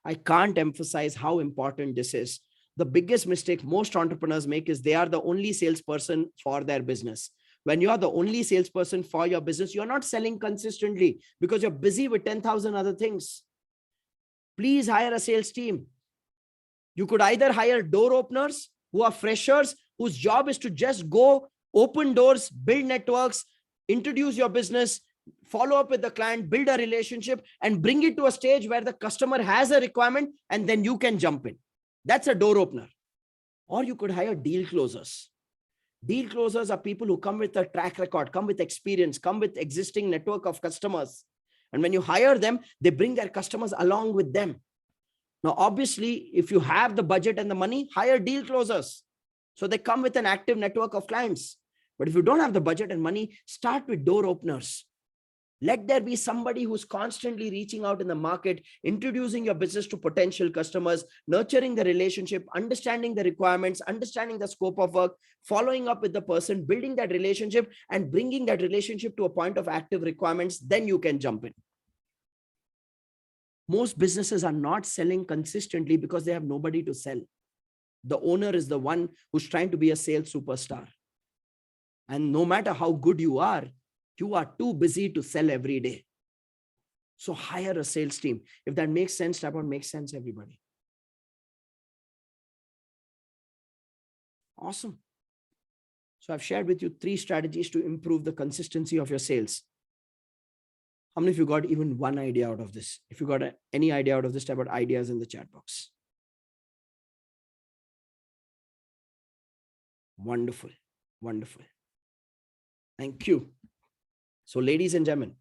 I can't emphasize how important this is. The biggest mistake most entrepreneurs make is they are the only salesperson for their business. When you are the only salesperson for your business, you're not selling consistently because you're busy with 10,000 other things. Please hire a sales team. You could either hire door openers who are freshers, whose job is to just go open doors, build networks, introduce your business, follow up with the client, build a relationship, and bring it to a stage where the customer has a requirement, and then you can jump in. That's a door opener. Or you could hire deal closers. Deal closers are people who come with a track record, come with experience, come with existing network of customers. And when you hire them, they bring their customers along with them. Now, obviously, if you have the budget and the money, hire deal closers. So they come with an active network of clients. But if you don't have the budget and money, start with door openers. Let there be somebody who's constantly reaching out in the market, introducing your business to potential customers, nurturing the relationship, understanding the requirements, understanding the scope of work, following up with the person, building that relationship and bringing that relationship to a point of active requirements. Then you can jump in. Most businesses are not selling consistently because they have nobody to sell. The owner is the one who's trying to be a sales superstar. And no matter how good you are too busy to sell every day. So hire a sales team. If that makes sense, type out makes sense, everybody. Awesome. So I've shared with you 3 strategies to improve the consistency of your sales. How many of you got even one idea out of this? If you got any idea out of this, type out ideas in the chat box. Wonderful. Wonderful. Thank you. So ladies and gentlemen,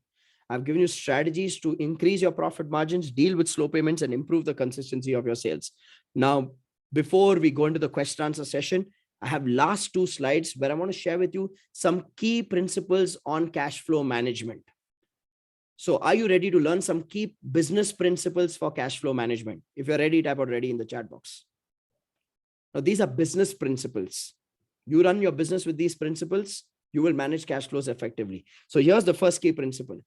I've given you strategies to increase your profit margins, deal with slow payments, and improve the consistency of your sales. Now, before we go into the question answer session, I have last 2 slides where I want to share with you some key principles on cash flow management. So are you ready to learn some key business principles for cash flow management? If you're ready, type out ready in the chat box. Now, these are business principles. You run your business with these principles, you will manage cash flows effectively. So here's the first key principle.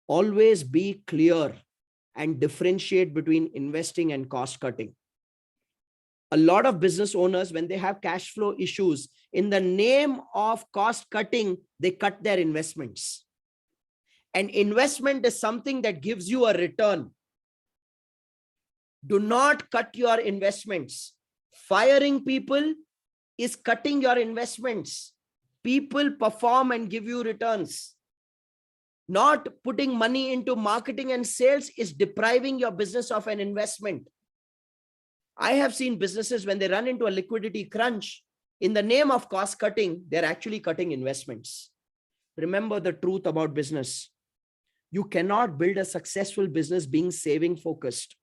Always be clear and differentiate between investing and cost cutting. A lot of business owners, when they have cash flow issues, in the name of cost cutting, they cut their investments. An investment is something that gives you a return. Do not cut your investments. Firing people is cutting your investments. People perform and give you returns. Not putting money into marketing and sales is depriving your business of an investment. I have seen businesses when they run into a liquidity crunch, in the name of cost cutting, they're actually cutting investments. Remember the truth about business. You cannot build a successful business being saving focused.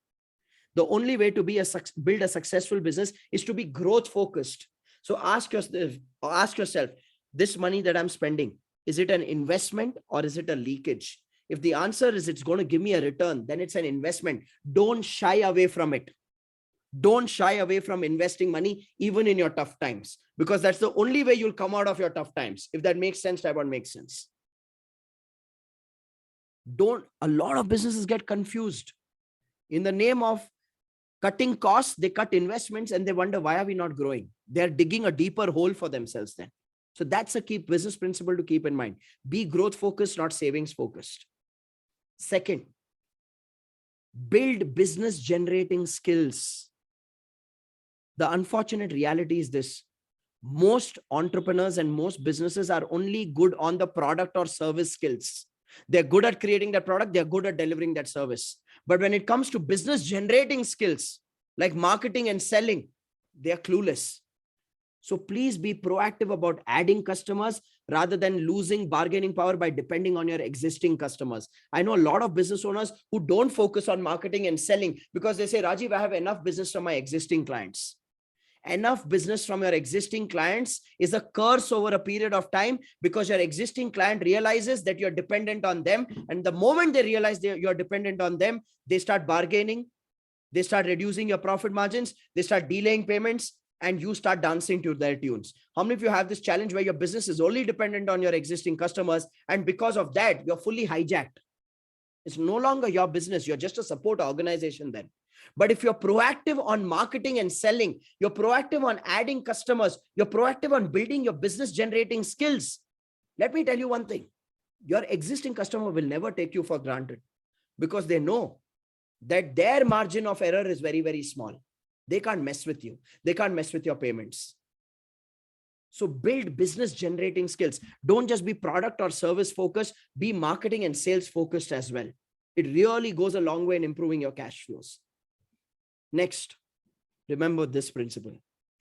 The only way to build a successful business is to be growth focused. So ask yourself, this money that I'm spending, is it an investment or is it a leakage? If the answer is it's going to give me a return, then it's an investment. Don't shy away from it. Don't shy away from investing money, even in your tough times, because that's the only way you'll come out of your tough times. If that makes sense, type on makes sense. A lot of businesses get confused. In the name of cutting costs, they cut investments and they wonder, why are we not growing? They're digging a deeper hole for themselves then. So that's a key business principle to keep in mind. Be growth focused, not savings focused. Second, build business generating skills. The unfortunate reality is this: most entrepreneurs and most businesses are only good on the product or service skills. They're good at creating that product. They're good at delivering that service. But when it comes to business generating skills like marketing and selling, they're clueless. So please be proactive about adding customers rather than losing bargaining power by depending on your existing customers. I know a lot of business owners who don't focus on marketing and selling because they say, Rajiv, I have enough business from my existing clients. Enough business from your existing clients is a curse over a period of time, because your existing client realizes that you're dependent on them. And the moment they realize you're dependent on them, they start bargaining. They start reducing your profit margins. They start delaying payments, and you start dancing to their tunes. How many of you have this challenge where your business is only dependent on your existing customers, and because of that, you're fully hijacked? It's no longer your business. You're just a support organization then. But if you're proactive on marketing and selling, you're proactive on adding customers, you're proactive on building your business generating skills, let me tell you one thing: your existing customer will never take you for granted, because they know that their margin of error is very, very small. They can't mess with you. They can't mess with your payments. So build business generating skills. Don't just be product or service focused, be marketing and sales focused as well. It really goes a long way in improving your cash flows. Next, remember this principle.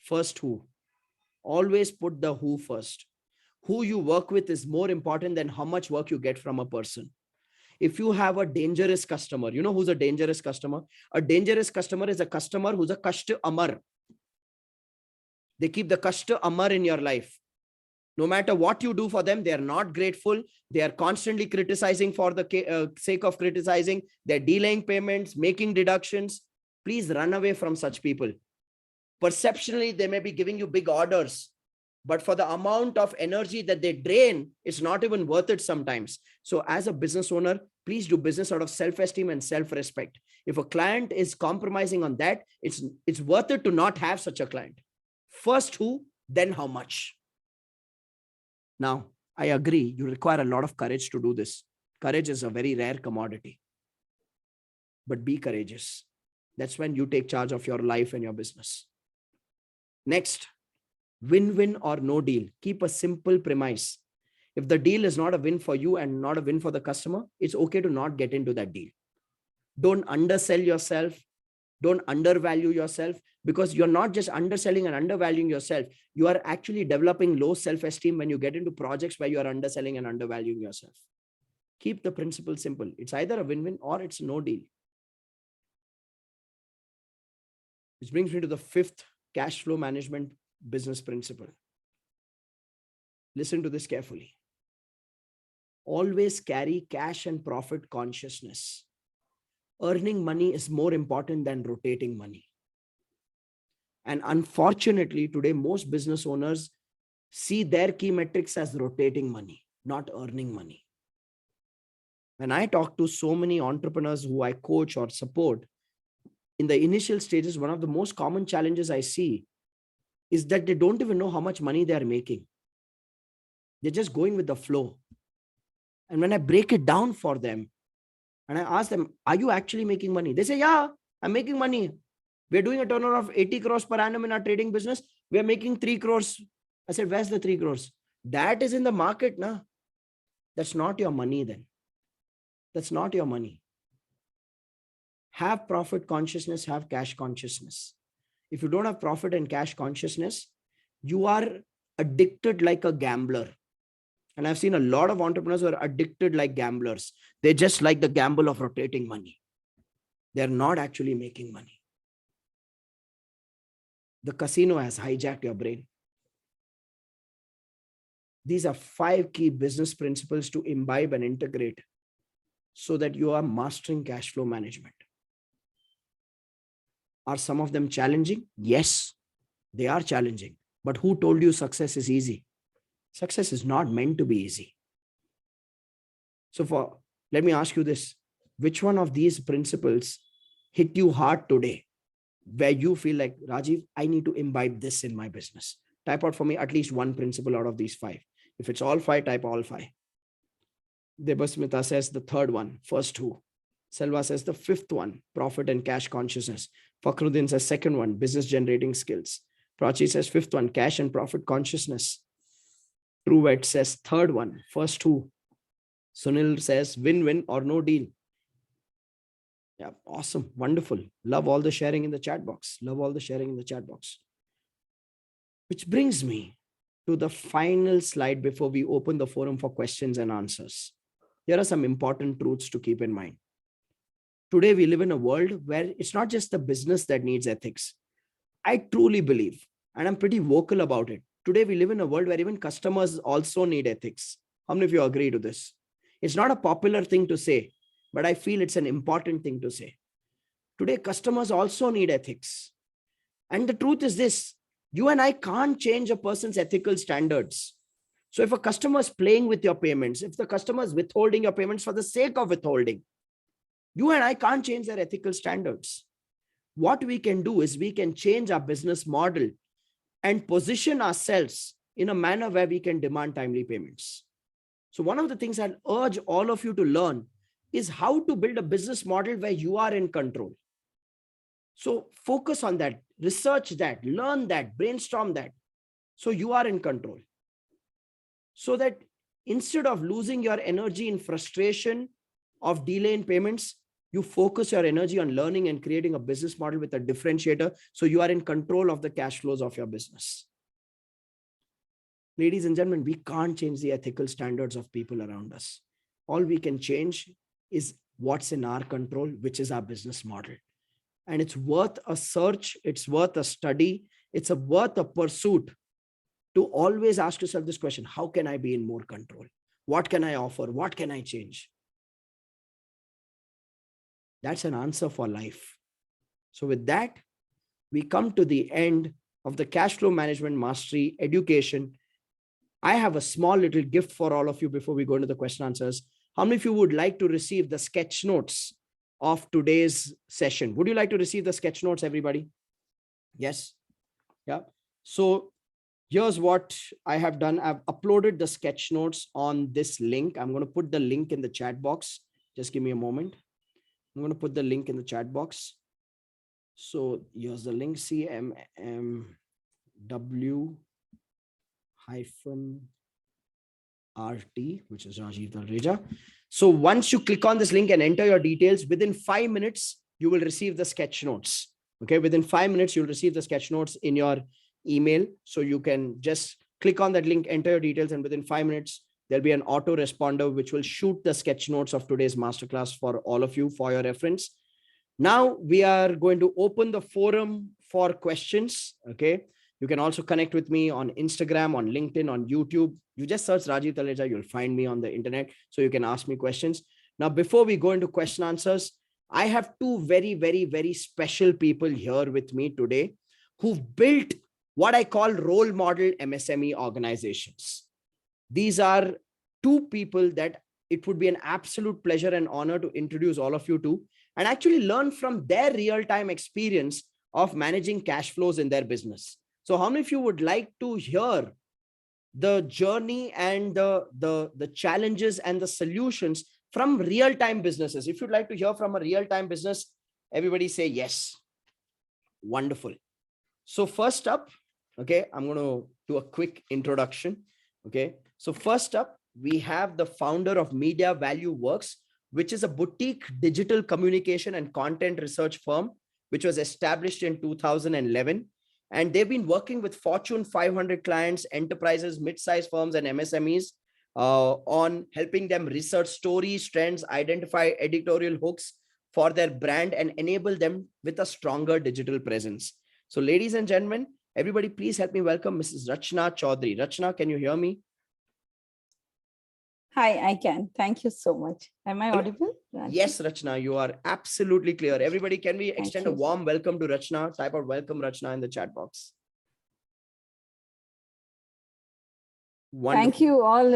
First who. Always put the who first. Who you work with is more important than how much work you get from a person. If you have a dangerous customer, you know who's a dangerous customer? A dangerous customer is a customer who's a kashta amar. They keep the kashta amar in your life. No matter what you do for them, they are not grateful. They are constantly criticizing for the sake of criticizing. They're delaying payments, making deductions. Please run away from such people. Perceptionally, they may be giving you big orders, but for the amount of energy that they drain, it's not even worth it sometimes. So as a business owner, please do business out of self-esteem and self-respect. If a client is compromising on that, it's worth it to not have such a client. First who, then how much. Now, I agree, you require a lot of courage to do this. Courage is a very rare commodity, but be courageous. That's when you take charge of your life and your business. Next, win-win or no deal. Keep a simple premise. If the deal is not a win for you and not a win for the customer, it's okay to not get into that deal. Don't undersell yourself. Don't undervalue yourself, because you're not just underselling and undervaluing yourself. You are actually developing low self-esteem when you get into projects where you are underselling and undervaluing yourself. Keep the principle simple. It's either a win-win or it's no deal. Which brings me to the fifth cash flow management business principle. Listen to this carefully. Always carry cash and profit consciousness. Earning money is more important than rotating money. And unfortunately, today, most business owners see their key metrics as rotating money, not earning money. When I talk to so many entrepreneurs who I coach or support, in the initial stages, one of the most common challenges I see is that they don't even know how much money they are making. They're just going with the flow. And when I break it down for them, and I ask them, are you actually making money? They say, yeah, I'm making money. We're doing a turnover of 80 crores per annum in our trading business. We're making 3 crores. I said, where's the 3 crores? That is in the market, na? That's not your money then. That's not your money. Have profit consciousness, have cash consciousness. If you don't have profit and cash consciousness, you are addicted like a gambler. And I've seen a lot of entrepreneurs who are addicted like gamblers. They just like the gamble of rotating money. They're not actually making money. The casino has hijacked your brain. These are 5 key business principles to imbibe and integrate so that you are mastering cash flow management. Are some of them challenging? Yes, they are challenging. But who told you success is easy? Success is not meant to be easy. So let me ask you this. Which one of these principles hit you hard today, where you feel like, Rajiv, I need to imbibe this in my business? Type out for me at least one principle out of these 5. If it's all 5, type all 5. Debasmita says the third one, first 2. Selva says the 5th one, profit and cash consciousness. Fakhruddin says second one, business generating skills. Prachi says 5th one, cash and profit consciousness. Truvet says third one, first 2. Sunil says win-win or no deal. Yeah, awesome. Wonderful. Love all the sharing in the chat box. Love all the sharing in the chat box. Which brings me to the final slide before we open the forum for questions and answers. Here are some important truths to keep in mind. Today, we live in a world where it's not just the business that needs ethics. I truly believe, and I'm pretty vocal about it. Today, we live in a world where even customers also need ethics. How many of you agree to this? It's not a popular thing to say, but I feel it's an important thing to say. Today, customers also need ethics. And the truth is this, you and I can't change a person's ethical standards. So if a customer is playing with your payments, if the customer is withholding your payments for the sake of withholding, you and I can't change their ethical standards. What we can do is we can change our business model and position ourselves in a manner where we can demand timely payments. So one of the things I'll urge all of you to learn is how to build a business model where you are in control. So focus on that, research that, learn that, brainstorm that. So you are in control. So that instead of losing your energy in frustration of delay in payments, you focus your energy on learning and creating a business model with a differentiator. So you are in control of the cash flows of your business. Ladies and gentlemen, we can't change the ethical standards of people around us. All we can change is what's in our control, which is our business model. And it's worth a search. It's worth a study. It's worth a pursuit to always ask yourself this question: how can I be in more control? What can I offer? What can I change? That's an answer for life. So with that, we come to the end of the cash flow management mastery education. I have a small little gift for all of you before we go into the question answers. How many of you would like to receive the sketch notes of today's session? Would you like to receive the sketch notes, everybody? Yes. Yeah. So here's what I have done. I've uploaded the sketch notes on this link. I'm going to put the link in the chat box. Just give me a moment. I'm going to put the link in the chat box. So here's the link: CMMW RT, which is Rajiv Dalreja. So once you click on this link and enter your details, within 5 minutes, you will receive the sketch notes. Okay, within 5 minutes, you'll receive the sketch notes in your email. So you can just click on that link, enter your details, and within 5 minutes, there'll be an auto responder which will shoot the sketch notes of today's masterclass for all of you for your reference. Now we are going to open the forum for questions. Okay. You can also connect with me on Instagram, on LinkedIn, on YouTube. You just search Rajiv Taleja, you'll find me on the internet. So you can ask me questions. Now, before we go into question answers, I have two very, very, very special people here with me today who've built what I call role model MSME organizations. These are two people that it would be an absolute pleasure and honor to introduce all of you to and actually learn from their real-time experience of managing cash flows in their business. So how many of you would like to hear the journey and the challenges and the solutions from real-time businesses? If you'd like to hear from a real-time business, everybody say yes. Wonderful. So first up, okay, I'm going to do a quick introduction. Okay. So first up, we have the founder of Media Value Works, which is a boutique digital communication and content research firm, which was established in 2011. And they've been working with Fortune 500 clients, enterprises, mid-sized firms, and MSMEs on helping them research stories, trends, identify editorial hooks for their brand, and enable them with a stronger digital presence. So ladies and gentlemen, everybody, please help me welcome Mrs. Rachna Chaudhary. Rachna, can you hear me? Hi, I can. Thank you so much. Am I audible? Yes, Rachna, you are absolutely clear. Everybody, can we extend a warm welcome to Rachna? Type out welcome Rachna in the chat box. Wonderful. Thank you all.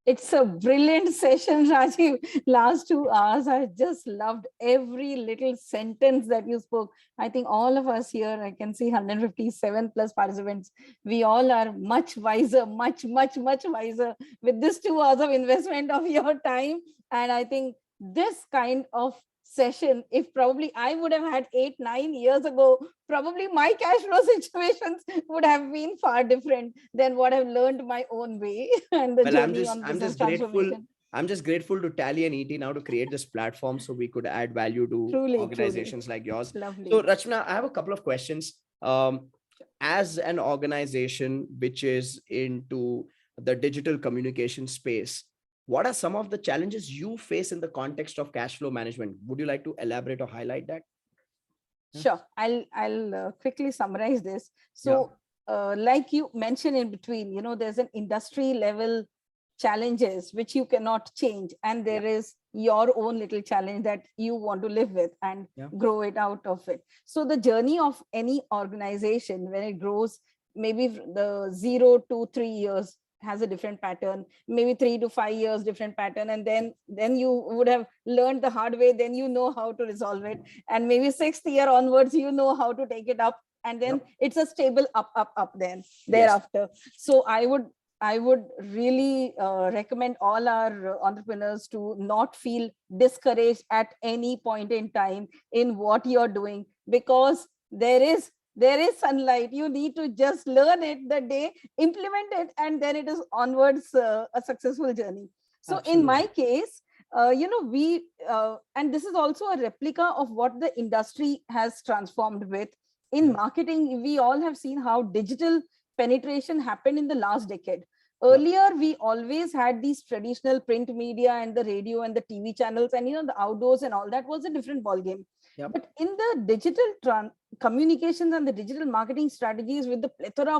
It's a brilliant session, Rajiv. Last 2 hours, I just loved every little sentence that you spoke. I think all of us here, I can see 157 plus participants. We all are much wiser, much wiser with this 2 hours of investment of your time. And I think this kind of session, if probably I would have had 8-9 years ago, probably my cash flow situations would have been far different than what I've learned my own way and the journey on business transformation. I'm just grateful to Tally and ET now to create this platform so we could add value to organizations like yours. Lovely. So Rachna, I have a couple of questions. As an organization which is into the digital communication space, what are some of the challenges you face in the context of cash flow management? Would you like to elaborate or highlight that? Sure. I'll quickly summarize this. So like you mentioned in between, there's an industry level challenges which you cannot change. And there is your own little challenge that you want to live with and grow it out of it. So the journey of any organization, when it grows, maybe the 0 to 3 years, has a different pattern, maybe 3 to 5 years different pattern, and then you would have learned the hard way, then you know how to resolve it, and maybe 6th year onwards you know how to take it up, and then it's a stable up then thereafter. So I would really recommend all our entrepreneurs to not feel discouraged at any point in time in what you're doing, because there is sunlight. You need to just learn it the day, implement it, and then it is onwards a successful journey. So in my case, we and this is also a replica of what the industry has transformed with. In marketing, we all have seen how digital penetration happened in the last decade. Earlier, we always had these traditional print media and the radio and the TV channels, and the outdoors and all that was a different ballgame. But in the digital communications and the digital marketing strategies, with the plethora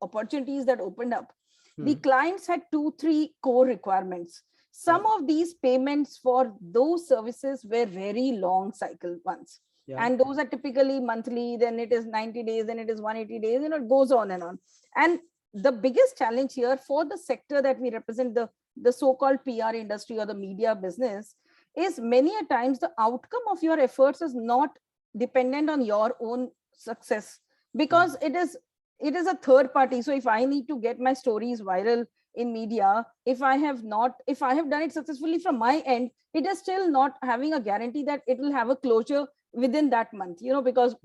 of opportunities that opened up, the clients had 2-3 core requirements. Some of these payments for those services were very long cycle ones. And those are typically monthly, then it is 90 days, then it is 180 days, it goes on and on. And the biggest challenge here for the sector that we represent, the so-called PR industry or the media business, is many a times the outcome of your efforts is not dependent on your own success, because it is a third party. So if I need to get my stories viral in media, if I have done it successfully from my end, it is still not having a guarantee that it will have a closure within that month, because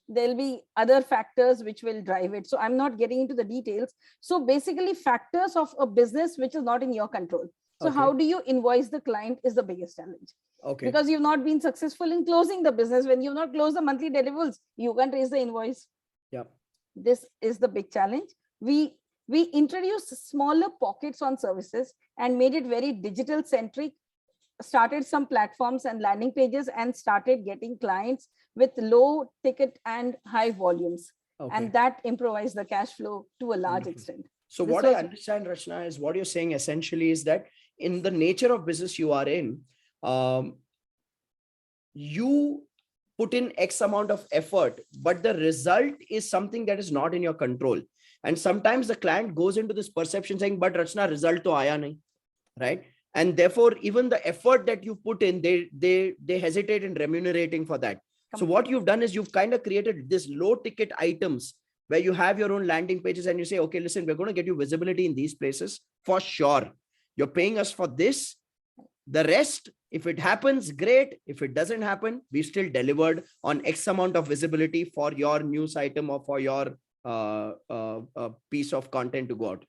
there'll be other factors which will drive it. So I'm not getting into the details. So basically factors of a business which is not in your control. So how do you invoice the client is the biggest challenge. Because you've not been successful in closing the business. When you've not closed the monthly deliverables, you can't raise the invoice. This is the big challenge. We introduced smaller pockets on services and made it very digital centric, started some platforms and landing pages, and started getting clients with low ticket and high volumes. And that improvised the cash flow to a large extent. So what I understand, Rachna, is what you're saying essentially is that in the nature of business you are in, you put in X amount of effort, but the result is something that is not in your control. And sometimes the client goes into this perception saying, but Rachna, result to aaya nahi, right? And therefore, even the effort that you put in, they hesitate in remunerating for that. So what you've done is you've kind of created this low ticket items where you have your own landing pages and you say, okay, listen, we're going to get you visibility in these places for sure. You're paying us for this. The rest, if it happens, great. If it doesn't happen, we still delivered on X amount of visibility for your news item or for your piece of content to go out.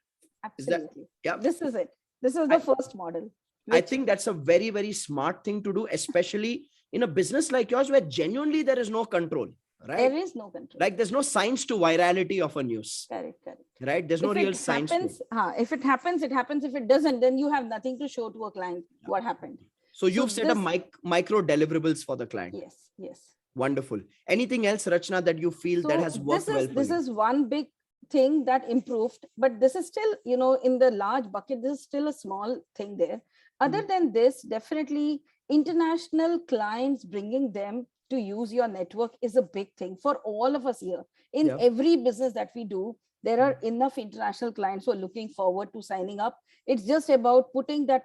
Absolutely. This is it. This is the first model. I think that's a very, very smart thing to do, especially in a business like yours where genuinely there is no control, right? There is no control. Like there's no science to virality of a news. Correct. Right? There's no real science to it. If it happens, it happens. If it doesn't, then you have nothing to show to a client what happened. So you've set up micro deliverables for the client. Yes. Wonderful. Anything else, Rachna, that you feel that has worked well for you? This is one big thing that improved, but this is still, in the large bucket, this is still a small thing there. Other than this, definitely international clients, bringing them to use your network is a big thing for all of us here. In every business that we do, there are enough international clients who are looking forward to signing up. It's just about putting that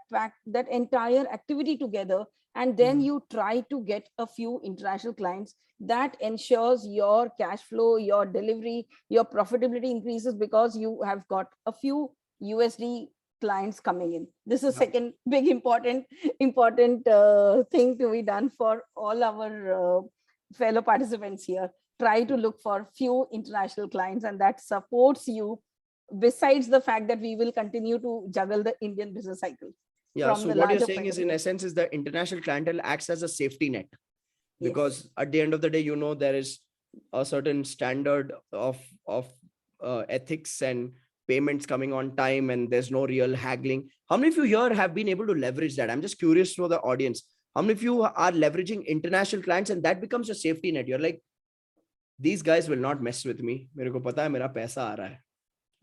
entire activity together, and then you try to get a few international clients. That ensures your cash flow, your delivery, your profitability increases because you have got a few USD clients coming in. This is second big important thing to be done for all our fellow participants here. Try to look for few international clients, and that supports you, besides the fact that we will continue to juggle the Indian business cycle. So what you're saying is, in essence, is the international clientele acts as a safety net, because at the end of the day, there is a certain standard of ethics and payments coming on time, and there's no real haggling. How many of you here have been able to leverage that? I'm just curious for the audience. How many of you are leveraging international clients and that becomes your safety net? You're like, these guys will not mess with me. Mere ko pata hai, mera paisa aa raha hai.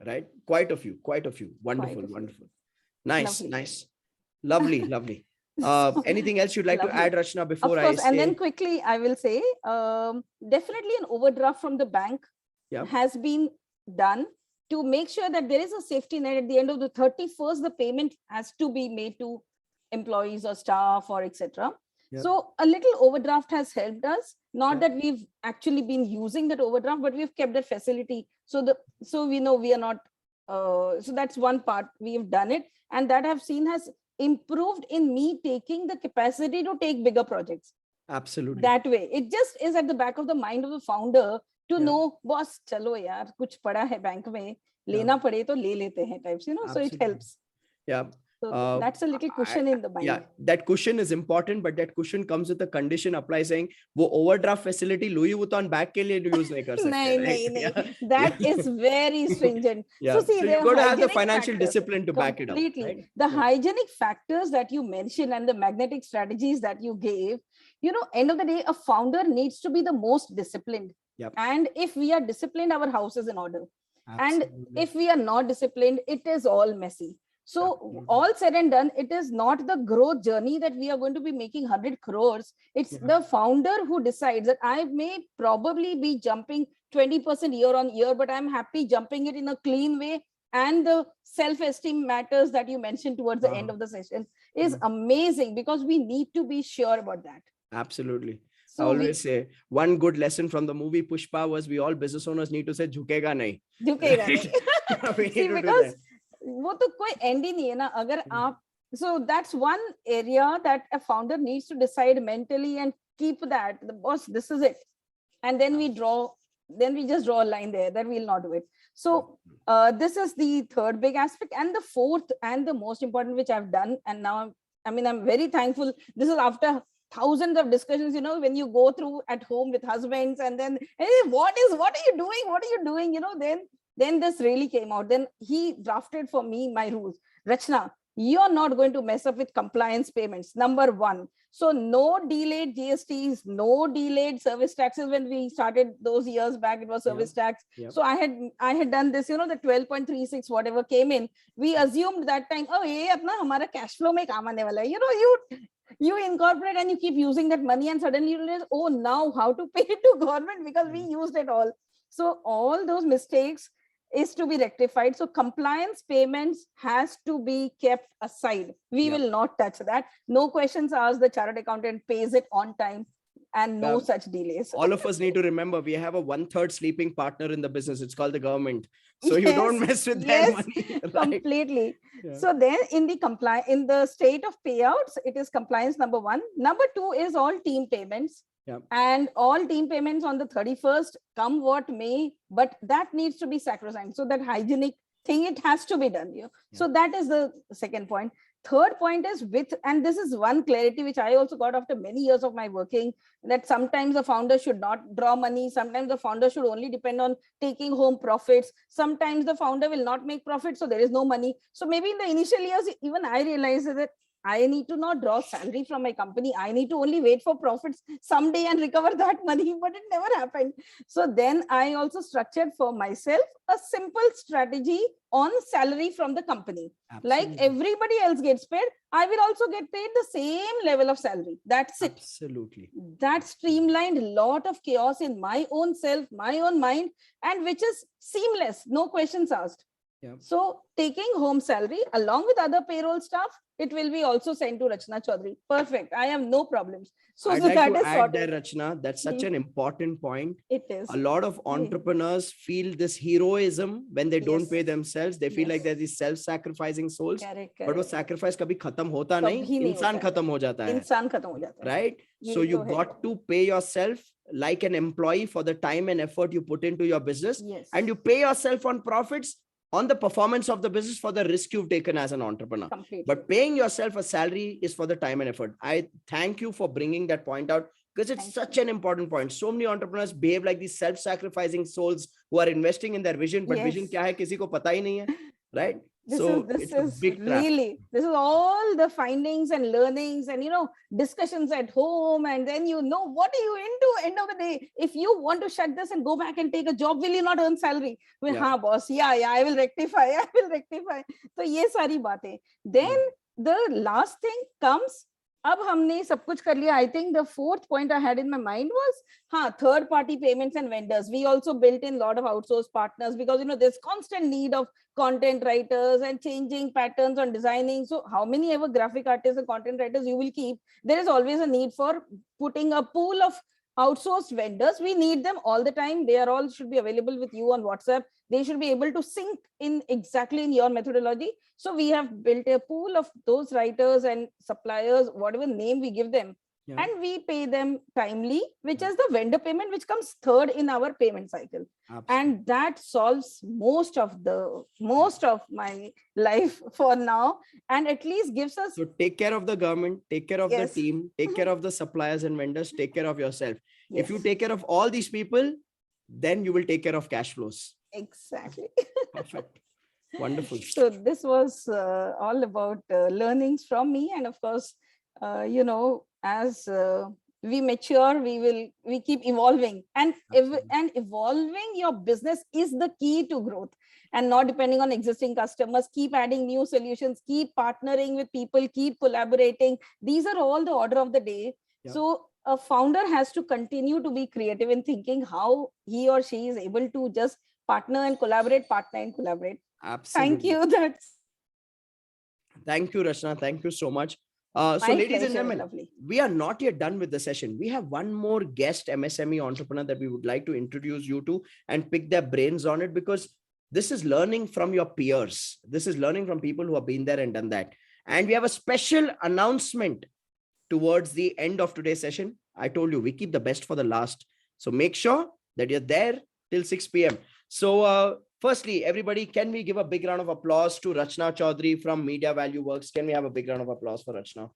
Right? Quite a few. Wonderful. Nice. Lovely. Anything else you'd like to add, Rachna, before I say? And then quickly, I will say, definitely an overdraft from the bank has been done to make sure that there is a safety net. At the end of the 31st, the payment has to be made to employees or staff or etc. So a little overdraft has helped us. Not that we've actually been using that overdraft, but we've kept that facility. So we know we are not. So that's one part. We've done it, and that I've seen has improved in me taking the capacity to take bigger projects. Absolutely. That way, it just is at the back of the mind of the founder to know, boss, chalo yaar, kuch pada hai bank mein, lena pade to le lete hain types, so it helps. So that's a little cushion in the mind. That cushion is important, but that cushion comes with a condition apply saying, wo overdraft facility Louis Vuitton bag ke liye use nahi kar sakte. Nahi. That is very stringent. So see, you've got to have the financial discipline to back it up. Completely. The hygienic factors that you mentioned and the magnetic strategies that you gave, end of the day, a founder needs to be the most disciplined. And if we are disciplined, our house is in order. And if we are not disciplined, it is all messy. So all said and done, it is not the growth journey that we are going to be making 100 crores. It's the founder who decides that I may probably be jumping 20% year on year, but I'm happy jumping it in a clean way. And the self-esteem matters that you mentioned towards the end of the session is amazing, because we need to be sure about that. Absolutely. So I always say one good lesson from the movie Pushpa was we all business owners need to say झुकेगा नहीं. झुकेगा नहीं. We need See, to do because that. वो तो कोई end ही नहीं है ना. अगर आप, so that's one area that a founder needs to decide mentally and keep that the boss, this is it, and then we just draw a line there that we'll not do it. So this is the third big aspect, and the fourth and the most important, which I've done, and now I'm very thankful. This is after thousands of discussions, when you go through at home with husbands, and then, hey, what are you doing, then this really came out. Then he drafted for me my rules. Rachna, you're not going to mess up with compliance payments, number one. So no delayed GSTs, no delayed service taxes. When we started those years back, it was service tax. So I had done this, the 12.36 whatever came in, we assumed that time, oh, ye apna hamara cash flow mein kaam aane wala hai. You incorporate and you keep using that money, and suddenly you realize, oh, now how to pay it to government, because we used it all. So all those mistakes is to be rectified. So compliance payments has to be kept aside. We will not touch that. No questions asked. The chartered accountant pays it on time, and no such delays. All of us need to remember we have a 1/3 sleeping partner in the business. It's called the government. So you don't mess with their money. Right? Completely. So then in the state of payouts, it is compliance number one. Number two is all team payments. And all team payments on the 31st, come what may, but that needs to be sacrosanct. So that hygienic thing, it has to be done. So that is the second point. Third point is and this is one clarity which I also got after many years of my working, that sometimes the founder should not draw money. Sometimes the founder should only depend on taking home profits. Sometimes the founder will not make profit, so there is no money. So maybe in the initial years, even I realized that I need to not draw salary from my company. I need to only wait for profits someday and recover that money, but it never happened. So then I also structured for myself a simple strategy on salary from the company. Absolutely. Like everybody else gets paid, I will also get paid the same level of salary. That's it. Absolutely. That streamlined a lot of chaos in my own self, my own mind, and which is seamless, no questions asked. So taking home salary along with other payroll staff, it will be also sent to Rachna Chaudhary. Perfect. I have no problems. So I'd like that to is add there, Rachna. That's such an important point. It is. A lot of entrepreneurs feel this heroism when they don't pay themselves. They feel like they're these self-sacrificing souls. Correct. But वो sacrifice कभी खत्म होता नहीं, इंसान खत्म हो जाता है. इंसान खत्म हो जाता है. Right? So you got to pay yourself like an employee for the time and effort you put into your business. And you pay yourself on profits, on the performance of the business, for the risk you've taken as an entrepreneur. Completely. But paying yourself a salary is for the time and effort. I thank you for bringing that point out, because it's such an important point. So many entrepreneurs behave like these self-sacrificing souls who are investing in their vision, but vision kya hai kisi ko pata hi nahi hai, right? This is really, this is all the findings and learnings and, discussions at home. And then, what are you into end of the day? If you want to shut this and go back and take a job, will you not earn salary? Well, हाँ, boss. Yeah, I will rectify. So ये सारी बातें. Then the last thing comes, अब हमने सब कुछ कर लिया. I think the fourth point I had in my mind was third party payments and vendors. We also built in a lot of outsourced partners, because there's constant need of content writers and changing patterns on designing. So how many ever graphic artists and content writers you will keep, there is always a need for putting a pool of outsourced vendors. We need them all the time. They are all should be available with you on WhatsApp. They should be able to sync in exactly in your methodology. So we have built a pool of those writers and suppliers, whatever name we give them, and we pay them timely, which is the vendor payment, which comes third in our payment cycle. Absolutely. And that solves most of my life for now, and at least gives us. So take care of the government, take care of the team, take care of the suppliers and vendors, take care of yourself. If you take care of all these people, then you will take care of cash flows. Exactly. Perfect. Wonderful. So this was all about learnings from me, and of course, as we mature, we keep evolving, and evolving your business is the key to growth, and not depending on existing customers. Keep adding new solutions, keep partnering with people, keep collaborating. These are all the order of the day. So a founder has to continue to be creative in thinking how he or she is able to just partner and collaborate. Absolutely. Thank you. Thank you, Rachna. Thank you so much. So, My ladies pleasure. and gentlemen, Lovely. we are not yet done with the session. We have one more guest MSME entrepreneur that we would like to introduce you to and pick their brains on it, because this is learning from your peers. This is learning from people who have been there and done that. And we have a special announcement towards the end of today's session. I told you, we keep the best for the last. So make sure that you're there till 6 p.m. So firstly, everybody, can we give a big round of applause to Rachna Chaudhary from Media Value Works? Can we have a big round of applause for Rachna?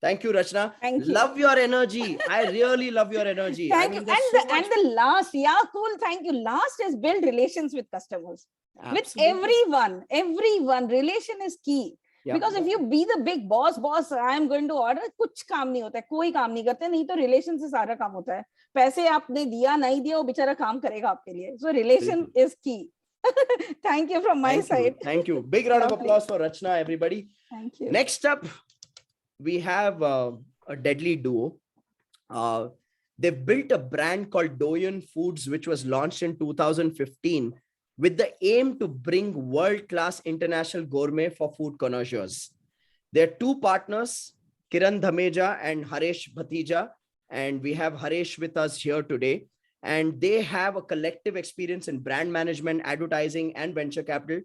Thank you, Rachna. Thank you. Love your energy. I really love your energy. Thank you. And the last, yeah, cool. Thank you. Last is build relations with customers. Absolutely. With everyone. Relation is key. Yeah. Because if you be the big boss, I am going to order, कुछ काम नहीं होता है, कोई काम नहीं करते, नहीं तो relation से सारा काम होता है. पैसे आपने दिया नहीं दिया, वो बेचारा काम करेगा आपके लिए. So relation is key. Thank you from my side. Thank you. Big round of applause for Rachna, everybody. Thank you. Next up, we have a deadly duo. They've built a brand called Doyen Foods, which was launched in 2015 with the aim to bring world-class international gourmet for food connoisseurs. There are two partners, Kiran Dhameja and Haresh Bhatija, and we have Haresh with us here today. And they have a collective experience in brand management, advertising, and venture capital.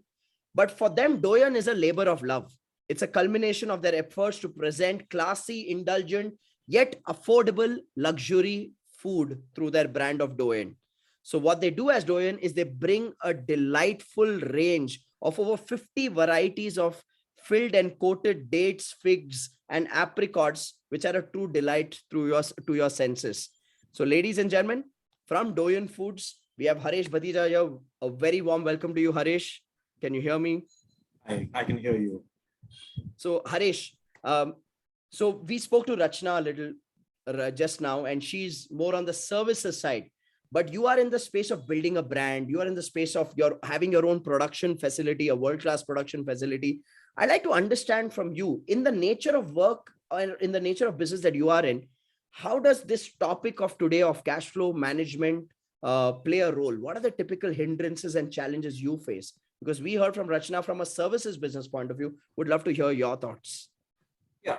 But for them, Doyen is a labor of love. It's a culmination of their efforts to present classy, indulgent, yet affordable luxury food through their brand of Doyen. So what they do as Doyen is they bring a delightful range of over 50 varieties of filled and coated dates, figs, and apricots, which are a true delight to your senses. So ladies and gentlemen, from Doyen Foods, we have Haresh Bhatija here. A very warm welcome to you, Haresh. Can you hear me? I can hear you. So Haresh, so we spoke to Rachna a little just now, and she's more on the services side. But you are in the space of building a brand. You are in the space of having your own production facility, a world-class production facility. I'd like to understand from you, in the nature of work or in the nature of business that you are in, how does this topic of today of cash flow management play a role? What are the typical hindrances and challenges you face? Because we heard from Rachna from a services business point of view. Would love to hear your thoughts. Yeah,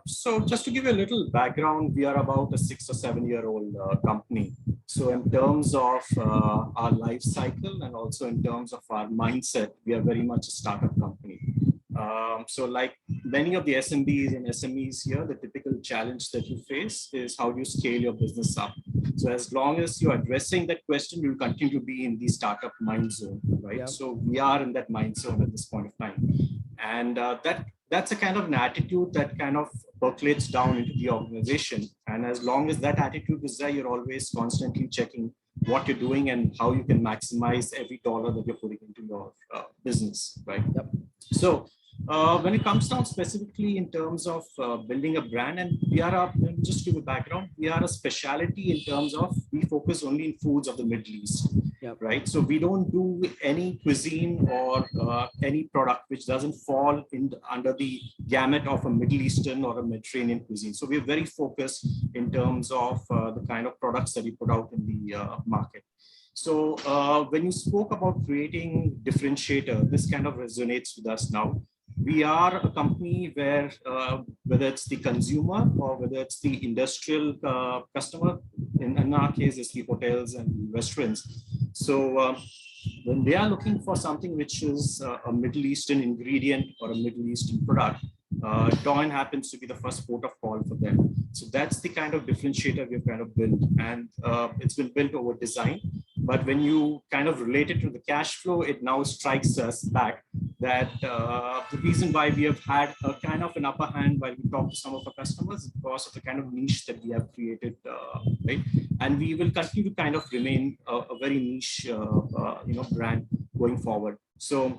so just to give you a little background, we are about a 6 or 7 year old company. So in terms of our life cycle and also in terms of our mindset, we are very much a startup company. So like many of the SMBs and SMEs here, the typical challenge that you face is how do you scale your business up? So as long as you're addressing that question, you'll continue to be in the startup mind zone, right? Yeah. So we are in that mind zone at this point of time. And that's a kind of an attitude that kind of percolates down into the organization. And as long as that attitude is there, you're always constantly checking what you're doing and how you can maximize every dollar that you're putting into your business, right? Yep. So when it comes down specifically in terms of building a brand, and we are just to give a background, we are a specialty in terms of we focus only in foods of the Middle East. Yep. Right. So we don't do any cuisine or any product which doesn't fall under the gamut of a Middle Eastern or a Mediterranean cuisine. So we're very focused in terms of the kind of products that we put out in the market. So when you spoke about creating differentiator, this kind of resonates with us now. We are a company where whether it's the consumer or whether it's the industrial customer, in our case, it's the hotels and restaurants. So when they are looking for something which is a Middle Eastern ingredient or a Middle Eastern product, Doyen happens to be the first port of call for them. So that's the kind of differentiator we've kind of built, and it's been built over design. But when you kind of relate it to the cash flow, it now strikes us back that the reason why we have had a kind of an upper hand while we talk to some of our customers is because of the kind of niche that we have created, right? And we will continue to kind of remain a very niche, brand going forward. So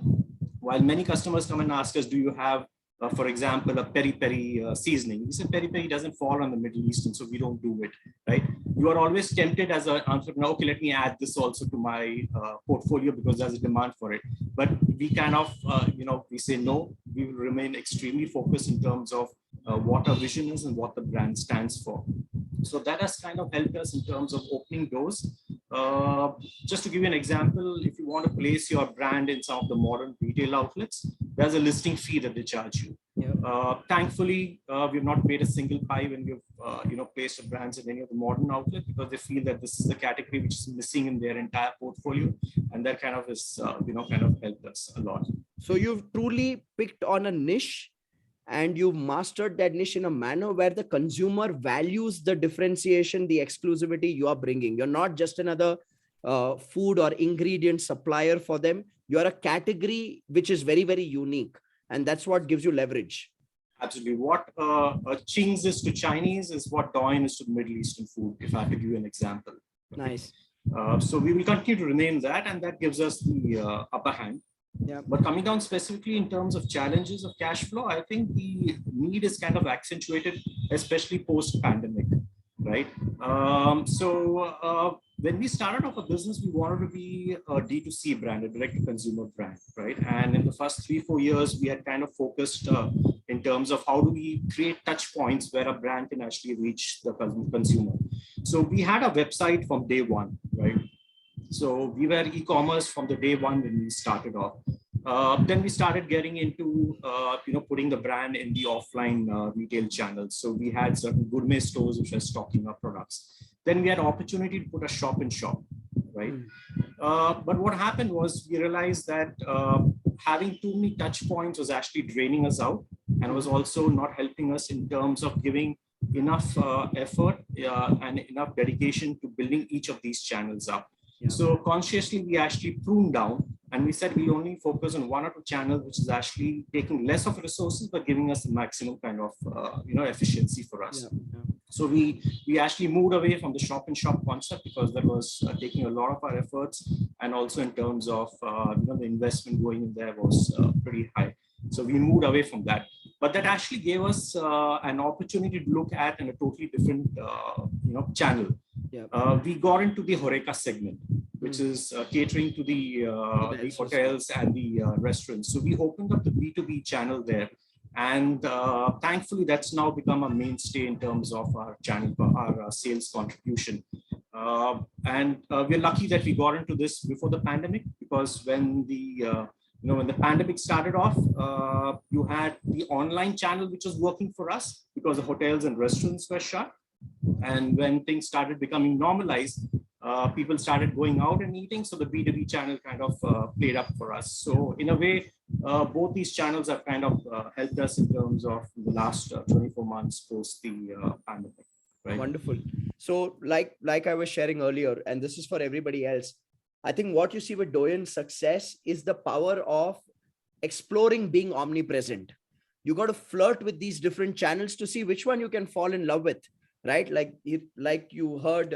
while many customers come and ask us, do you have for example, a peri-peri seasoning. We said peri-peri doesn't fall on the Middle East, and so we don't do it, right? You are always tempted as an entrepreneur, okay, let me add this also to my portfolio because there's a demand for it. But we kind of, we say no, we will remain extremely focused in terms of what our vision is and what the brand stands for. So that has kind of helped us in terms of opening doors. Just to give you an example, if you want to place your brand in some of the modern retail outlets, there's a listing fee that they charge you. Yeah. Thankfully, we've not paid a single pie when we've placed our brands in any of the modern outlets because they feel that this is the category which is missing in their entire portfolio, and that kind of is kind of helped us a lot. So you've truly picked on a niche, and you've mastered that niche in a manner where the consumer values the differentiation, the exclusivity you are bringing. You're not just another food or ingredient supplier for them. You're a category which is very, very unique. And that's what gives you leverage. Absolutely. What Ching's is to Chinese is what Douyin is to Middle Eastern food, if I have to give you an example. Nice. So we will continue to remain that, and that gives us the upper hand. Yeah. But coming down specifically in terms of challenges of cash flow, I think the need is kind of accentuated, especially post-pandemic, right? When we started off a business, we wanted to be a D2C brand, a direct-to-consumer brand, right? And in the first 3-4 years, we had kind of focused in terms of how do we create touch points where a brand can actually reach the consumer. So we had a website from day one, right? So we were e-commerce from the day one when we started off. Then we started getting into, putting the brand in the offline retail channels. So we had certain gourmet stores which were stocking our products. Then we had opportunity to put a shop in shop, right? But what happened was we realized that having too many touch points was actually draining us out and was also not helping us in terms of giving enough effort and enough dedication to building each of these channels up. Yeah. So consciously, we actually pruned down and we said we only focus on 1 or 2 channels, which is actually taking less of resources, but giving us the maximum kind of, efficiency for us. Yeah. Yeah. So we actually moved away from the shop and shop concept because that was taking a lot of our efforts. And also in terms of, the investment going in there was pretty high. So we moved away from that. But that actually gave us an opportunity to look at in a totally different, channel. Yeah. We got into the HoReCa segment, which is catering to the hotels and the restaurants. So we opened up the B2B channel there. And thankfully, that's now become a mainstay in terms of our channel, our sales contribution. And we're lucky that we got into this before the pandemic, because when when the pandemic started off, you had the online channel, which was working for us because the hotels and restaurants were shut. And when things started becoming normalized, people started going out and eating. So the B2B channel kind of played up for us. So in a way, both these channels have kind of helped us in terms of the last 24 months post the pandemic. Right? Wonderful. So like I was sharing earlier, and this is for everybody else, I think what you see with Douyin's success is the power of exploring being omnipresent. You got to flirt with these different channels to see which one you can fall in love with, right? Like you heard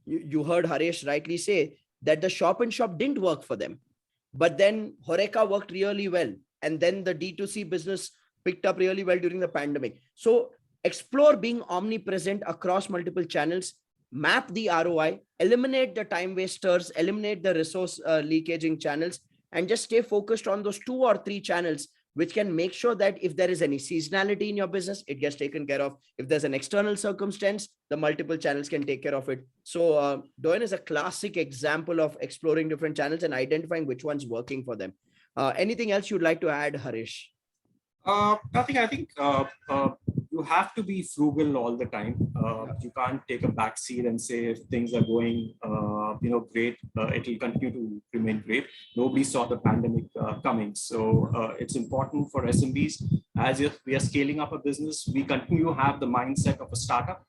you heard Harish rightly say that the shop and shop didn't work for them, but then HoReCa worked really well, and then the D2C business picked up really well during the pandemic. So explore being omnipresent across multiple channels. Map the ROI, eliminate the time wasters, eliminate the resource leakaging channels, and just stay focused on those 2 or 3 channels, which can make sure that if there is any seasonality in your business, it gets taken care of. If there's an external circumstance, the multiple channels can take care of it. So Douyin is a classic example of exploring different channels and identifying which one's working for them. Anything else you'd like to add, Harish? Nothing. I think you have to be frugal all the time. You can't take a back seat and say if things are going, great, it will continue to remain great. Nobody saw the pandemic coming. So it's important for SMBs, as if we are scaling up a business, we continue to have the mindset of a startup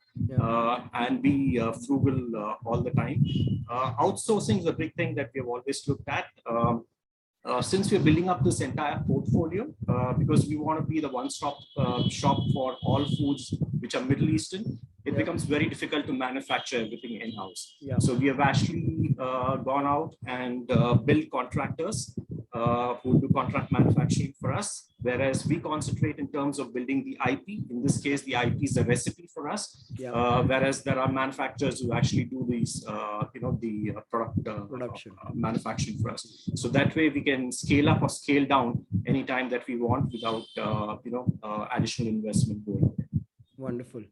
and be frugal all the time. Outsourcing is a big thing that we have always looked at. Since we're building up this entire portfolio, because we want to be the one-stop shop for all foods which are Middle Eastern, it becomes very difficult to manufacture everything in-house. Yeah. So we have actually gone out and built contractors who do contract manufacturing for us. whereas we concentrate in terms of building the IP. In this case, the IP is a recipe for us, whereas there are manufacturers who actually do these, the product production manufacturing for us. So that way we can scale up or scale down anytime that we want without, additional investment going. Wonderful.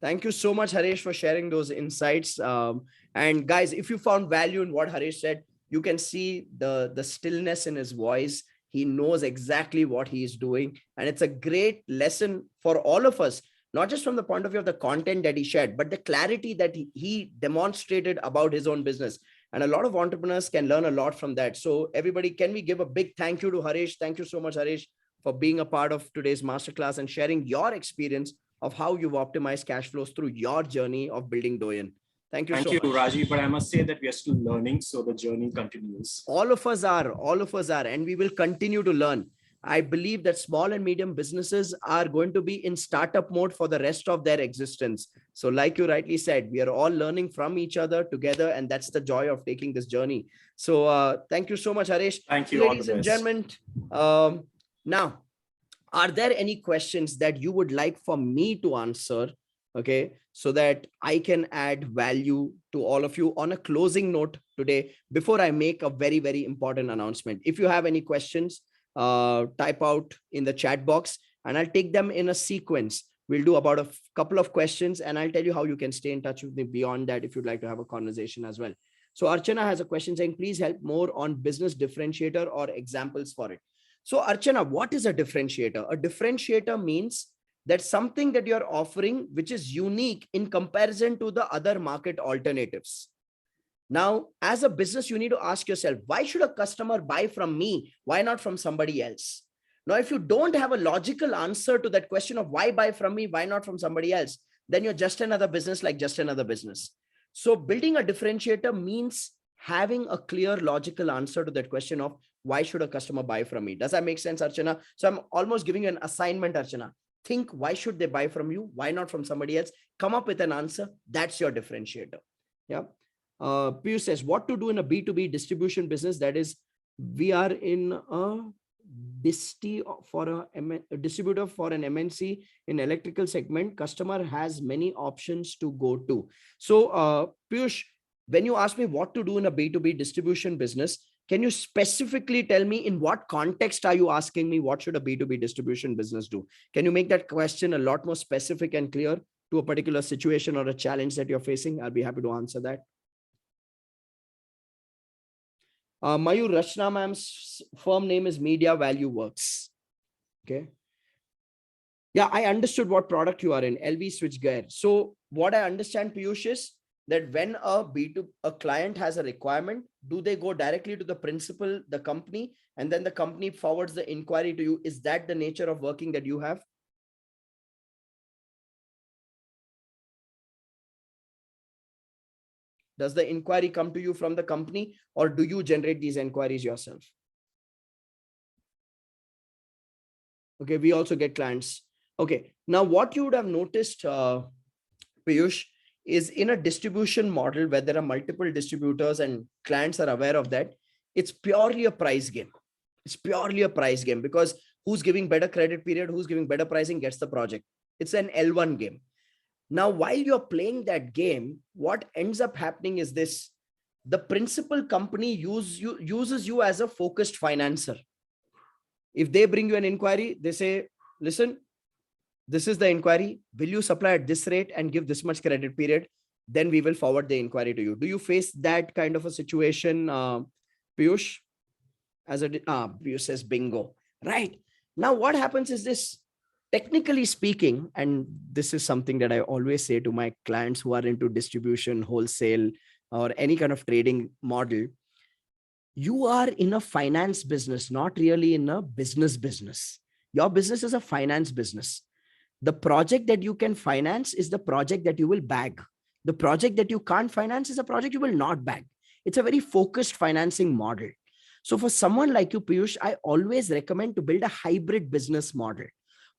Thank you so much, Harish, for sharing those insights. And guys, if you found value in what Harish said, you can see the stillness in his voice. He knows exactly what he is doing. And it's a great lesson for all of us, not just from the point of view of the content that he shared, but the clarity that he demonstrated about his own business. And a lot of entrepreneurs can learn a lot from that. So everybody, can we give a big thank you to Harish? Thank you so much, Harish, for being a part of today's masterclass and sharing your experience of how you've optimized cash flows through your journey of building Doyen. Thank you so much. Rajiv, but I must say that we are still learning, so the journey continues. All of us are, and we will continue to learn. I believe that small and medium businesses are going to be in startup mode for the rest of their existence. So like you rightly said, we are all learning from each other together, and that's the joy of taking this journey. So thank you so much, Harish. Thank you, ladies and gentlemen. Now, are there any questions that you would like for me to answer? Okay, so that I can add value to all of you on a closing note today before I make a very, very important announcement. If you have any questions, type out in the chat box and I'll take them in a sequence. We'll do about a couple of questions and I'll tell you how you can stay in touch with me beyond that if you'd like to have a conversation as well. So Archana has a question saying, please help more on business differentiator or examples for it. So Archana, what is a differentiator? A differentiator means that something that you're offering, which is unique in comparison to the other market alternatives. Now, as a business, you need to ask yourself, why should a customer buy from me? Why not from somebody else? Now, if you don't have a logical answer to that question of why buy from me, why not from somebody else, then you're just another business like just another business. So building a differentiator means having a clear logical answer to that question of why should a customer buy from me? Does that make sense, Archana? So I'm almost giving you an assignment, Archana. Think, why should they buy from you? Why not from somebody else? Come up with an answer. That's your differentiator. Yeah. Piyush says, what to do in a B2B distribution business? That is, we are in a distributor for an MNC in electrical segment. Customer has many options to go to. So Piyush, when you ask me what to do in a B2B distribution business, can you specifically tell me in what context are you asking me what should a B2B distribution business do? Can you make that question a lot more specific and clear to a particular situation or a challenge that you're facing? I'll be happy to answer that. Mayur, Rachna ma'am's firm name is Media Value Works. Okay. Yeah, I understood what product you are in, LV switchgear. So what I understand, Piyush, is that when a client has a requirement, do they go directly to the principal, the company, and then the company forwards the inquiry to you? Is that the nature of working that you have? Does the inquiry come to you from the company or do you generate these inquiries yourself? Okay, we also get clients. Okay, now what you would have noticed, Piyush, is in a distribution model where there are multiple distributors and clients are aware of that, it's purely a price game. It's purely a price game because who's giving better credit period, who's giving better pricing gets the project. It's an L1 game. Now, while you're playing that game, what ends up happening is this: the principal company uses you as a focused financer. If they bring you an inquiry, they say, listen, this is the inquiry. Will you supply at this rate and give this much credit period? Then we will forward the inquiry to you. Do you face that kind of a situation, Piyush? Piyush says bingo. Right. Now, what happens is this. Technically speaking, and this is something that I always say to my clients who are into distribution, wholesale, or any kind of trading model, you are in a finance business, not really in a business. Your business is a finance business. The project that you can finance is the project that you will bag. The project that you can't finance is a project you will not bag. It's a very focused financing model. So for someone like you, Piyush, I always recommend to build a hybrid business model.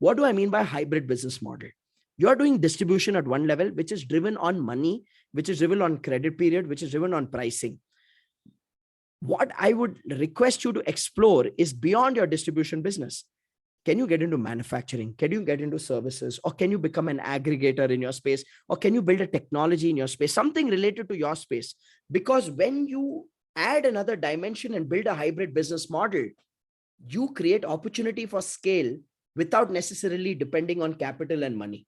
What do I mean by hybrid business model? You're doing distribution at one level, which is driven on money, which is driven on credit period, which is driven on pricing. What I would request you to explore is beyond your distribution business. Can you get into manufacturing? Can you get into services? Or can you become an aggregator in your space? Or can you build a technology in your space, something related to your space? Because when you add another dimension and build a hybrid business model, you create opportunity for scale without necessarily depending on capital and money.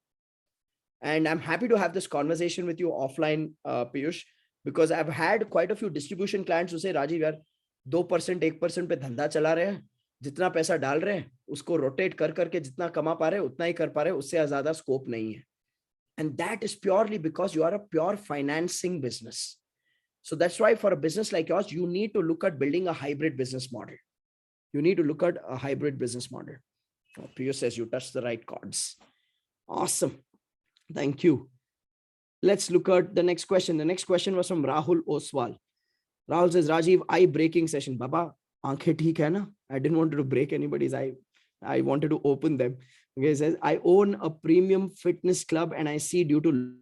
And I'm happy to have this conversation with you offline, Piyush, because I've had quite a few distribution clients who say, Rajiv, yaar, 2%, 1% पे धंधा चला रहे हैं, जितना पैसा डाल रहे हैं उसको रोटेट कर करके जितना कमा पा रहे हैं उतना ही कर पा रहे हैं, उससे ज्यादा स्कोप नहीं है. And that is purely because you are a pure financing business. So that's why for a business like yours, you need to look at building a hybrid business model. You need to look at a hybrid business model. Oh, Piyush says you touched the right chords. Awesome. Thank you. Let's look at the next question. The next question was from Rahul Oswal. Rahul says, Rajiv, eye breaking session. Baba, aankhein theek hai na? I didn't want to break anybody's eye. I wanted to open them. Okay, he says, I own a premium fitness club and I see due to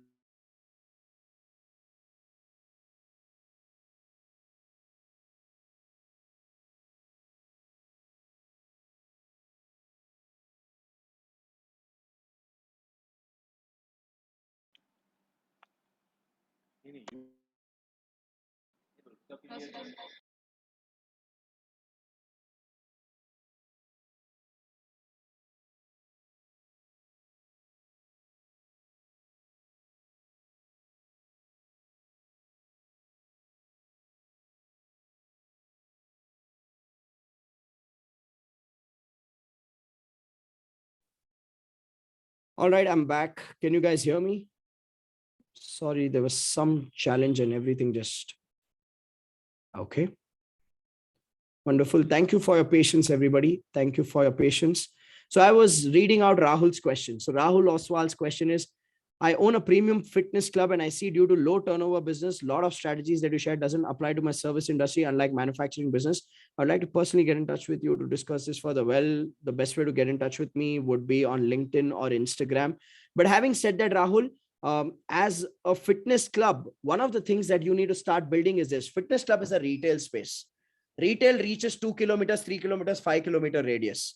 All right, I'm back. Can you guys hear me? Sorry, there was some challenge and everything just... Okay. Wonderful. Thank you for your patience, everybody. Thank you for your patience. So I was reading out Rahul's question. So Rahul Oswal's question is, I own a premium fitness club and I see due to low turnover business, a lot of strategies that you shared doesn't apply to my service industry, unlike manufacturing business. I'd like to personally get in touch with you to discuss this further. Well, the best way to get in touch with me would be on LinkedIn or Instagram. But having said that, Rahul, as a fitness club, one of the things that you need to start building is this. Fitness club is a retail space. Retail reaches 2 kilometers, 3 kilometers, 5-kilometer radius.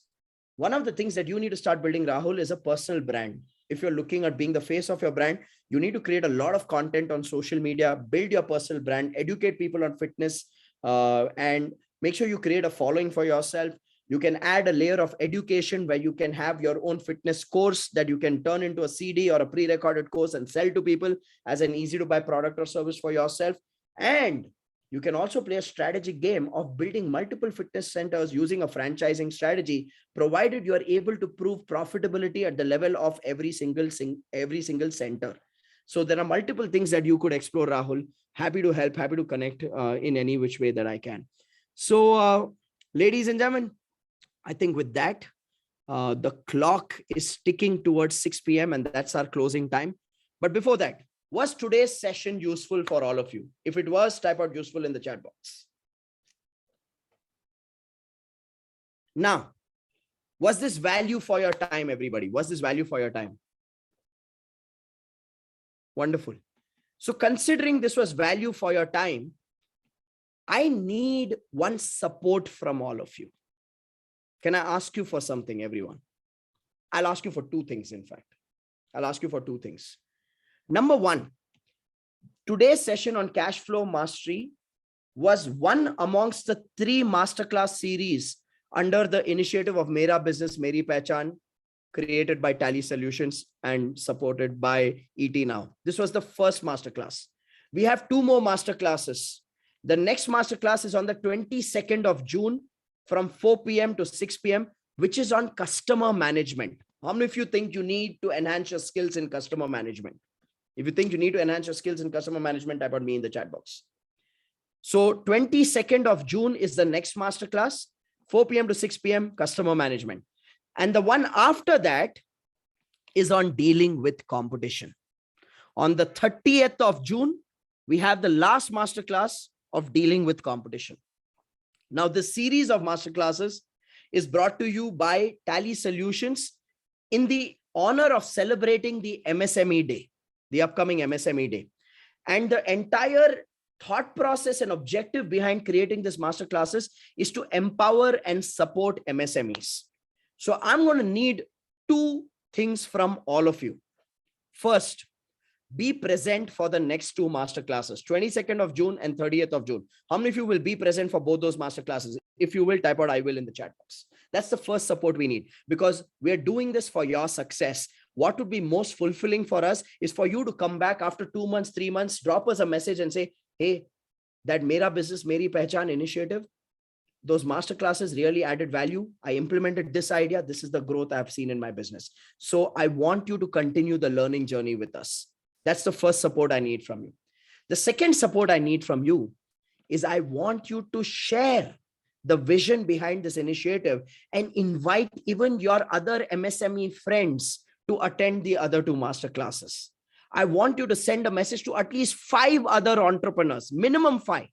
One of the things that you need to start building, Rahul, is a personal brand. If you're looking at being the face of your brand, you need to create a lot of content on social media, build your personal brand, educate people on fitness, and make sure you create a following for yourself. You can add a layer of education where you can have your own fitness course that you can turn into a CD or a pre-recorded course and sell to people as an easy to buy product or service for yourself. And you can also play a strategic game of building multiple fitness centers using a franchising strategy, provided you are able to prove profitability at the level of every single center. So there are multiple things that you could explore, Rahul. Happy to help, happy to connect in any which way that I can. So ladies and gentlemen, I think with that, the clock is ticking towards 6 p.m. and that's our closing time. But before that, was today's session useful for all of you? If it was, type out useful in the chat box. Now, was this value for your time, everybody? Was this value for your time? Wonderful. So considering this was value for your time, I need one support from all of you. Can I ask you for something, everyone? I'll ask you for two things, in fact. I'll ask you for two things. Number one, today's session on cash flow mastery was one amongst the 3 masterclass series under the initiative of Mera Business, Meri Pehchaan, created by Tally Solutions and supported by ET Now. This was the first masterclass. We have 2 more masterclasses. The next masterclass is on the 22nd of June from 4 p.m. to 6 p.m., which is on customer management. How many of you think you need to enhance your skills in customer management? If you think you need to enhance your skills in customer management, type out me in the chat box. So 22nd of June is the next masterclass, 4 p.m. to 6 p.m. customer management. And the one after that is on dealing with competition. On the 30th of June, we have the last masterclass of dealing with competition. Now, this series of masterclasses is brought to you by Tally Solutions in the honor of celebrating the MSME Day, the upcoming MSME Day. And the entire thought process and objective behind creating this masterclasses is to empower and support MSMEs. So I'm going to need two things from all of you. First, be present for the next two masterclasses, 22nd of June and 30th of June. How many of you will be present for both those masterclasses? If you will, type out I will in the chat box. That's the first support we need, because we're doing this for your success. What would be most fulfilling for us is for you to come back after 2 months, 3 months, drop us a message and say, hey, that Mera business, Meri Pehchaan initiative, those masterclasses really added value. I implemented this idea. This is the growth I've seen in my business. So I want you to continue the learning journey with us. That's the first support I need from you. The second support I need from you is I want you to share the vision behind this initiative and invite even your other MSME friends to attend the other two masterclasses. I want you to send a message to at least 5 other entrepreneurs, minimum 5,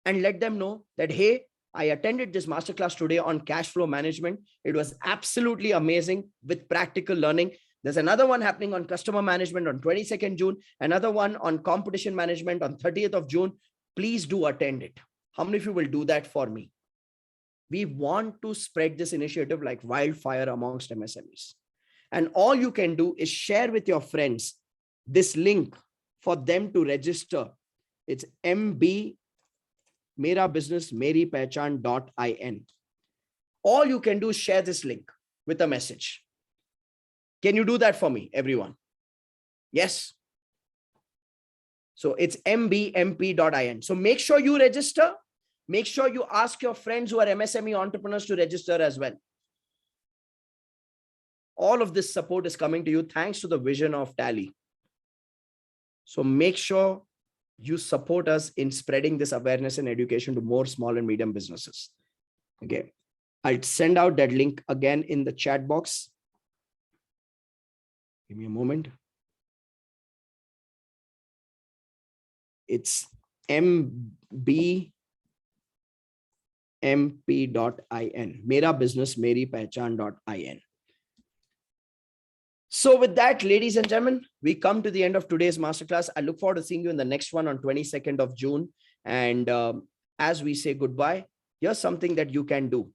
and let them know that, hey, I attended this masterclass today on cash flow management. It was absolutely amazing with practical learning. There's another one happening on customer management on 22nd June, another one on competition management on 30th of June. Please do attend it. How many of you will do that for me? We want to spread this initiative like wildfire amongst MSMEs. And all you can do is share with your friends this link for them to register. It's MB Mera Business Meri Pehchaan.in. All you can do is share this link with a message. Can you do that for me, everyone? Yes. So it's mbmp.in. So make sure you register. Make sure you ask your friends who are MSME entrepreneurs to register as well. All of this support is coming to you thanks to the vision of Tally. So make sure you support us in spreading this awareness and education to more small and medium businesses. Okay. I'll send out that link again in the chat box. Give me a moment. It's mbmp.in. Mera Business Meri Pehchaan.in. So with that, ladies and gentlemen, we come to the end of today's masterclass. I look forward to seeing you in the next one on 22nd of June. And as we say goodbye, here's something that you can do.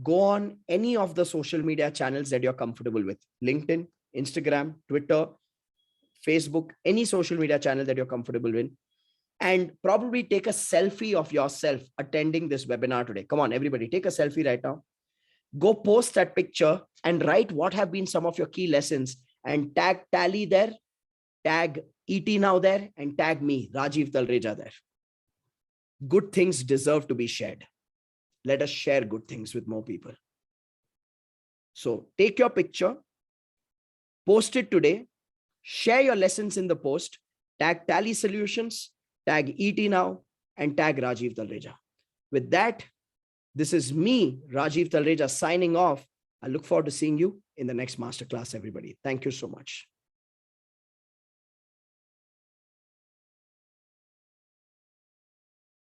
Go on any of the social media channels that you're comfortable with. LinkedIn, Instagram, Twitter, Facebook, any social media channel that you're comfortable with. And probably take a selfie of yourself attending this webinar today. Come on, everybody, take a selfie right now. Go post that picture and write what have been some of your key lessons and tag Tally there, tag ET Now there, and tag me, Rajiv Talreja there. Good things deserve to be shared. Let us share good things with more people. So take your picture, post it today, share your lessons in the post, tag Tally Solutions, tag ET Now, and tag Rajiv Talreja. With that, this is me, Rajiv Talreja, signing off. I look forward to seeing you in the next masterclass, everybody. Thank you so much.